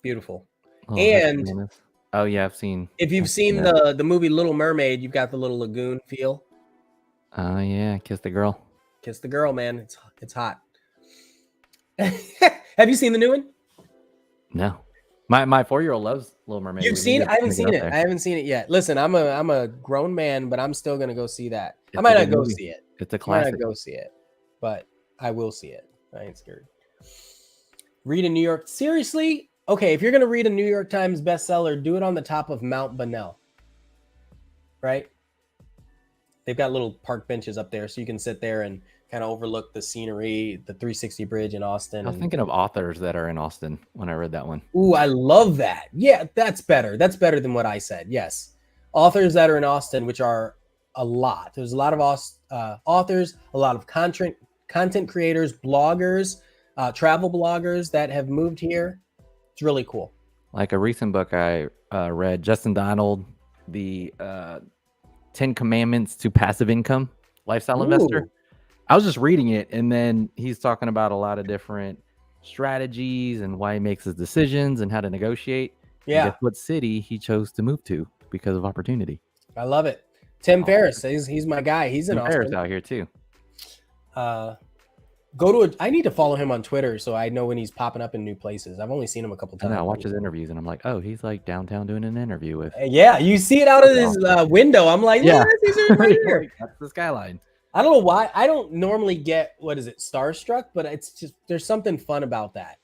Beautiful. And oh yeah, I've seen. If you've seen the movie Little Mermaid, you've got the little lagoon feel. Oh yeah, kiss the girl. Kiss the girl, man. It's hot. Have you seen the new one? No. My 4-year-old loves Little Mermaid. You've seen it? I haven't seen it. I haven't seen it yet. Listen, I'm a grown man, but I'm still gonna go see that. I might not go see it. It's a classic. I might not go see it, but I will see it. I ain't scared. Read a New York. Seriously? Okay, if you're gonna read a New York Times bestseller, do it on the top of Mount Bunnell. Right? They've got little park benches up there, so you can sit there and kind of overlook the scenery, the 360 bridge in Austin. I was thinking of authors that are in Austin when I read that one. Ooh, I love that. Yeah, that's better. That's better than what I said. Yes. Authors that are in Austin, which are a lot. There's a lot of authors, a lot of content creators, bloggers, travel bloggers that have moved here. It's really cool. Like a recent book I read, Justin Donald, the 10 Commandments to Passive Income Lifestyle Investor. I was just reading it, and then he's talking about a lot of different strategies and why he makes his decisions and how to negotiate. Yeah. And guess what city he chose to move to because of opportunity. I love it. Tim Ferriss, he's my guy. He's in Austin. Ferriss out here too. I need to follow him on Twitter so I know when he's popping up in new places. I've only seen him a couple times. I watch his interviews, and I'm like, oh, he's like downtown doing an interview with. Yeah, you see it out of his window. I'm like, yeah, he's right here. That's the skyline. I don't know why. I don't normally get, starstruck, but it's just, there's something fun about that.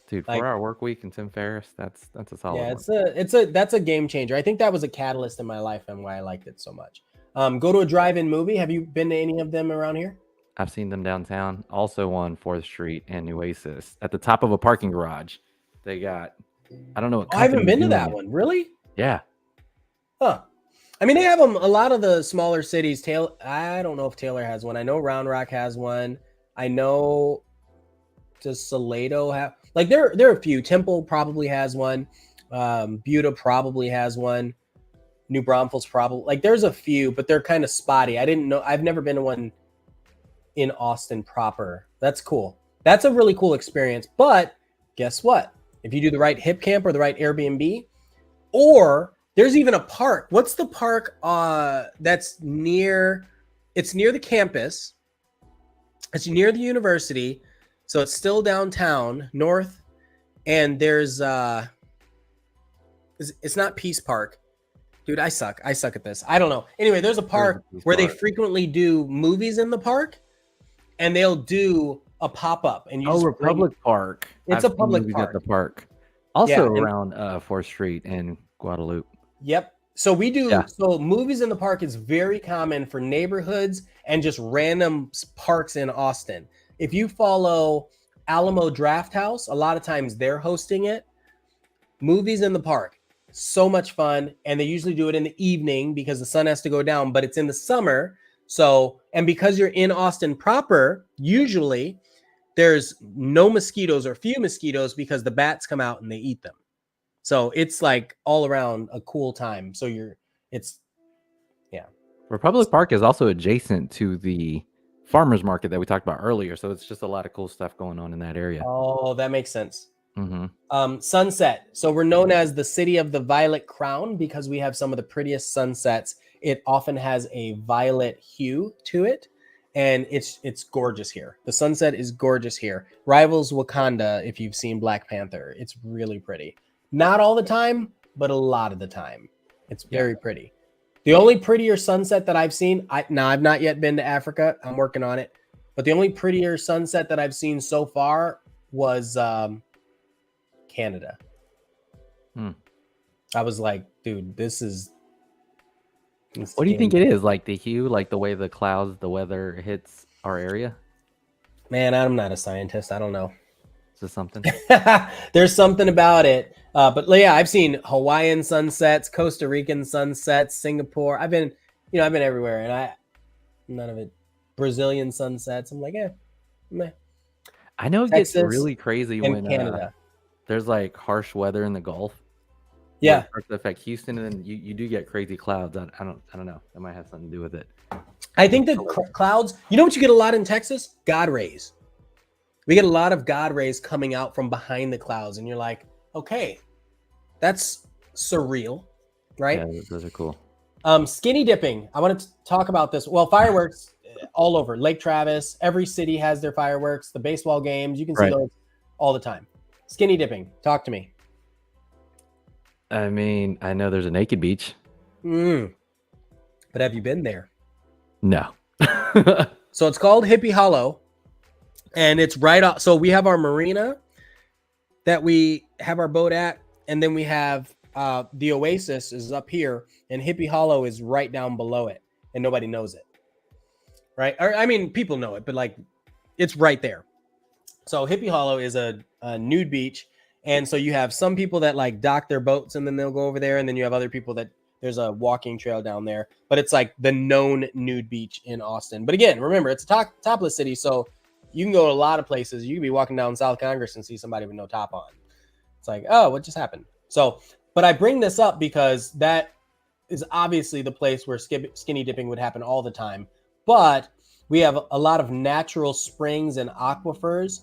Dude, 4-hour work week and Tim Ferriss, that's a solid one. That's a game changer. I think that was a catalyst in my life and why I liked it so much. Go to a drive-in movie. Have you been to any of them around here? I've seen them downtown, also on 4th Street and Oasis. At the top of a parking garage, they got, I don't know what I haven't been to that one. Really? Yeah. Huh. I mean, they have them. A lot of the smaller cities. I don't know if Taylor has one. I know Round Rock has one. I know, does Salado have? Like there are a few. Temple probably has one. Buda probably has one. New Braunfels probably. Like there's a few, but they're kind of spotty. I didn't know. I've never been to one in Austin proper. That's cool. That's a really cool experience. But guess what? If you do the right Hip Camp or the right Airbnb, or there's even a park. What's the park that's near? It's near the campus. It's near the university. So it's still downtown, north. And there's it's not Peace Park. Dude, I suck. I suck at this. I don't know. Anyway, there's a park where they frequently do movies in the park, and they'll do a pop-up. And Republic Park. It's a public park. At the park. Also around 4th Street and Guadalupe. Yep. So we do. Yeah. So movies in the park is very common for neighborhoods and just random parks in Austin. If you follow Alamo Draft House, a lot of times they're hosting it. Movies in the park, so much fun, and they usually do it in the evening because the sun has to go down. But it's in the summer, and because you're in Austin proper, usually there's no mosquitoes or few mosquitoes because the bats come out and they eat them. So it's like all around a cool time. So Republic Park is also adjacent to the farmers market that we talked about earlier. So it's just a lot of cool stuff going on in that area. Oh, that makes sense. Mm-hmm. Sunset. So we're known as the city of the violet crown because we have some of the prettiest sunsets. It often has a violet hue to it, and it's gorgeous here. The sunset is gorgeous here. Rivals Wakanda if you've seen Black Panther. It's really pretty. Not all the time, but a lot of the time. It's very pretty. The only prettier sunset that I've seen, I've not yet been to Africa. I'm working on it. But the only prettier sunset that I've seen so far was Canada. I was like, dude, this is. What do you think it is? Like the hue, like the way the clouds, the weather hits our area? Man, I'm not a scientist. I don't know. Is this something? There's something about it. But yeah, I've seen Hawaiian sunsets, Costa Rican sunsets, Singapore. I've been everywhere, and none of it. Brazilian sunsets. I'm like, meh. I know it Texas gets really crazy when Canada. There's like harsh weather in the Gulf. Yeah, it starts to affect Houston, and then you do get crazy clouds. I don't know. That might have something to do with it. I think the clouds. You know what you get a lot in Texas? God rays. We get a lot of God rays coming out from behind the clouds, and you're like, okay, that's surreal, right? Yeah, those are cool. Skinny dipping. I want to talk about this. Well, fireworks all over. Lake Travis. Every city has their fireworks. The baseball games. You can see those all the time. Skinny dipping. Talk to me. I mean, I know there's a naked beach. But have you been there? No. So it's called Hippie Hollow, and it's right off. So we have our marina that we have our boat at, and then we have the Oasis is up here, and Hippie Hollow is right down below it, and nobody knows it, right? Or I mean, people know it, but like it's right there. So Hippie Hollow is a nude beach, and so you have some people that like dock their boats and then they'll go over there, and then you have other people that there's a walking trail down there, but it's like the known nude beach in Austin. But again, remember, it's a topless city, so you can go to a lot of places. You can be walking down South Congress and see somebody with no top on. It's like, oh, what just happened? So, but I bring this up because that is obviously the place where skinny dipping would happen all the time. But we have a lot of natural springs and aquifers.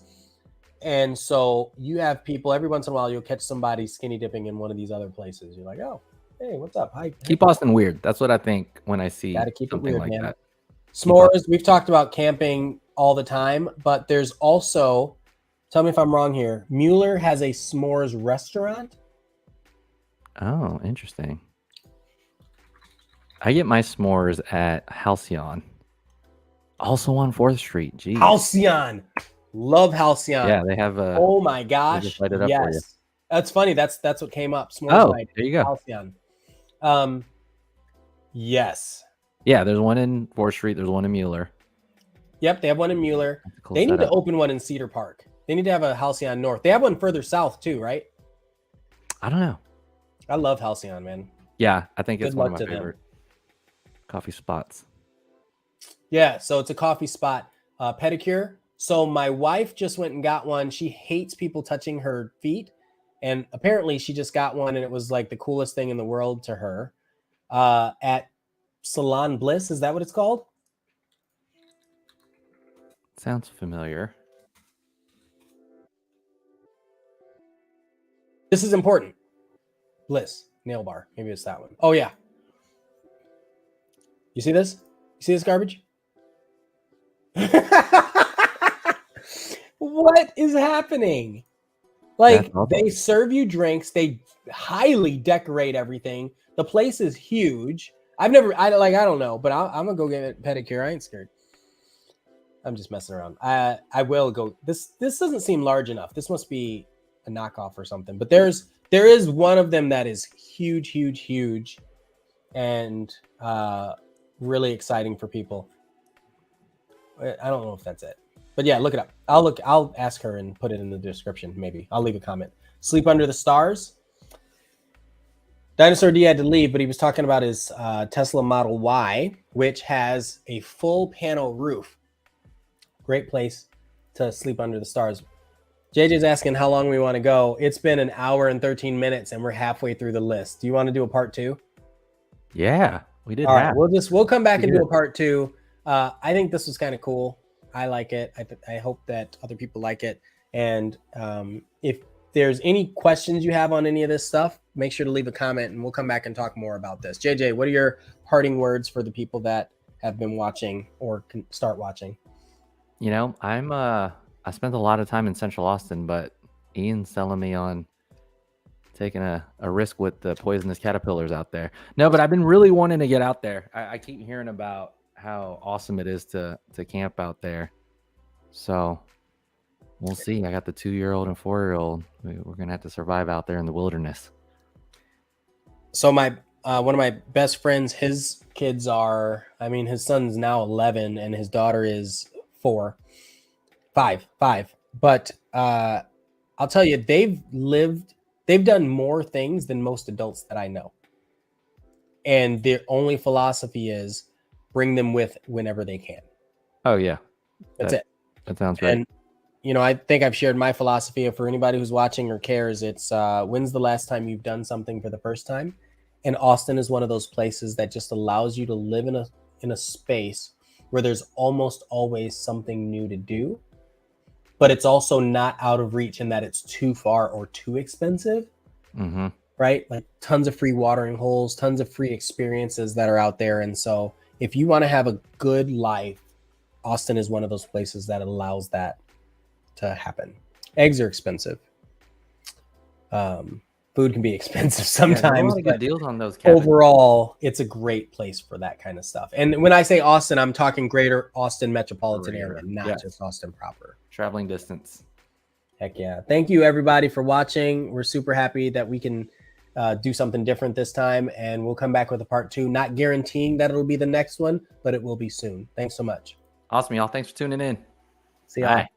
And so you have people, every once in a while, you'll catch somebody skinny dipping in one of these other places. You're like, oh, hey, what's up? Hi. Keep Austin weird. That's what I think when I see Gotta keep something it weird, like man. that. S'mores, we've talked about camping all the time, but there's also, tell me if I'm wrong here, Mueller has a s'mores restaurant. Oh, interesting. I get my s'mores at Halcyon. Also on 4th Street. Jeez. Halcyon. Love Halcyon. Yeah, they have a. Oh my gosh. Just light it up for you. That's funny. That's what came up. S'mores night. There you go. Halcyon. Yes. Yeah, there's one in 4th Street. There's one in Mueller. Yep, they have one in Mueller. Cool they need to open one in Cedar Park. They need to have a Halcyon North. They have one further south too, right? I don't know. I love Halcyon, man. Yeah, I think it's one of my favorite coffee spots. Yeah, so it's a coffee spot. Pedicure. So my wife just went and got one. She hates people touching her feet. And apparently she just got one, and it was like the coolest thing in the world to her. At Salon Bliss, is that what it's called? Sounds familiar. This is important. Bliss nail bar. Maybe it's that one. Oh yeah. You see this? You see this garbage? What is happening? Like, they serve you drinks. They highly decorate everything. The place is huge. I don't know, but I'm gonna go get a pedicure. I ain't scared. I'm just messing around. I will go. This doesn't seem large enough. This must be a knockoff or something. But there is one of them that is huge, and really exciting for people. I don't know if that's it, but yeah, look it up. I'll ask her and put it in the description. Maybe I'll leave a comment. Sleep Under the Stars. Dinosaur D had to leave, but he was talking about his Tesla Model Y, which has a full panel roof. Great place to sleep under the stars. JJ's asking how long we want to go. It's been an hour and 13 minutes, and we're halfway through the list. Do you want to do a part 2? Yeah, we did. All right, we'll come back and do a part 2. I think this was kind of cool. I like it. I hope that other people like it. And if there's any questions you have on any of this stuff, make sure to leave a comment, and we'll come back and talk more about this. JJ, what are your parting words for the people that have been watching or can start watching? You know, I spent a lot of time in Central Austin, but Ian's selling me on taking a risk with the poisonous caterpillars out there. No, but I've been really wanting to get out there. I keep hearing about how awesome it is to camp out there. So We'll see. I got the 2-year-old and 4-year-old. We're gonna have to survive out there in the wilderness. So my one of my best friends, his kids are, I mean, his son's now 11 and his daughter is 5. But I'll tell you, they've done more things than most adults that I know. And their only philosophy is bring them with whenever they can. Oh yeah. That's it. That sounds right. And you know, I think I've shared my philosophy. For anybody who's watching or cares, it's when's the last time you've done something for the first time? And Austin is one of those places that just allows you to live in a space where there's almost always something new to do, but it's also not out of reach in that it's too far or too expensive. Mm-hmm. Right? Like tons of free watering holes, tons of free experiences that are out there. And so if you want to have a good life, Austin is one of those places that allows that to happen. Eggs are expensive. Food can be expensive sometimes, yeah, but deals on those cabins. Overall, it's a great place for that kind of stuff. And when I say Austin, I'm talking greater Austin metropolitan area, not just Austin proper. Traveling distance. Heck yeah. Thank you, everybody, for watching. We're super happy that we can do something different this time, and we'll come back with a part 2. Not guaranteeing that it'll be the next one, but it will be soon. Thanks so much. Awesome, y'all. Thanks for tuning in. See y'all. Bye.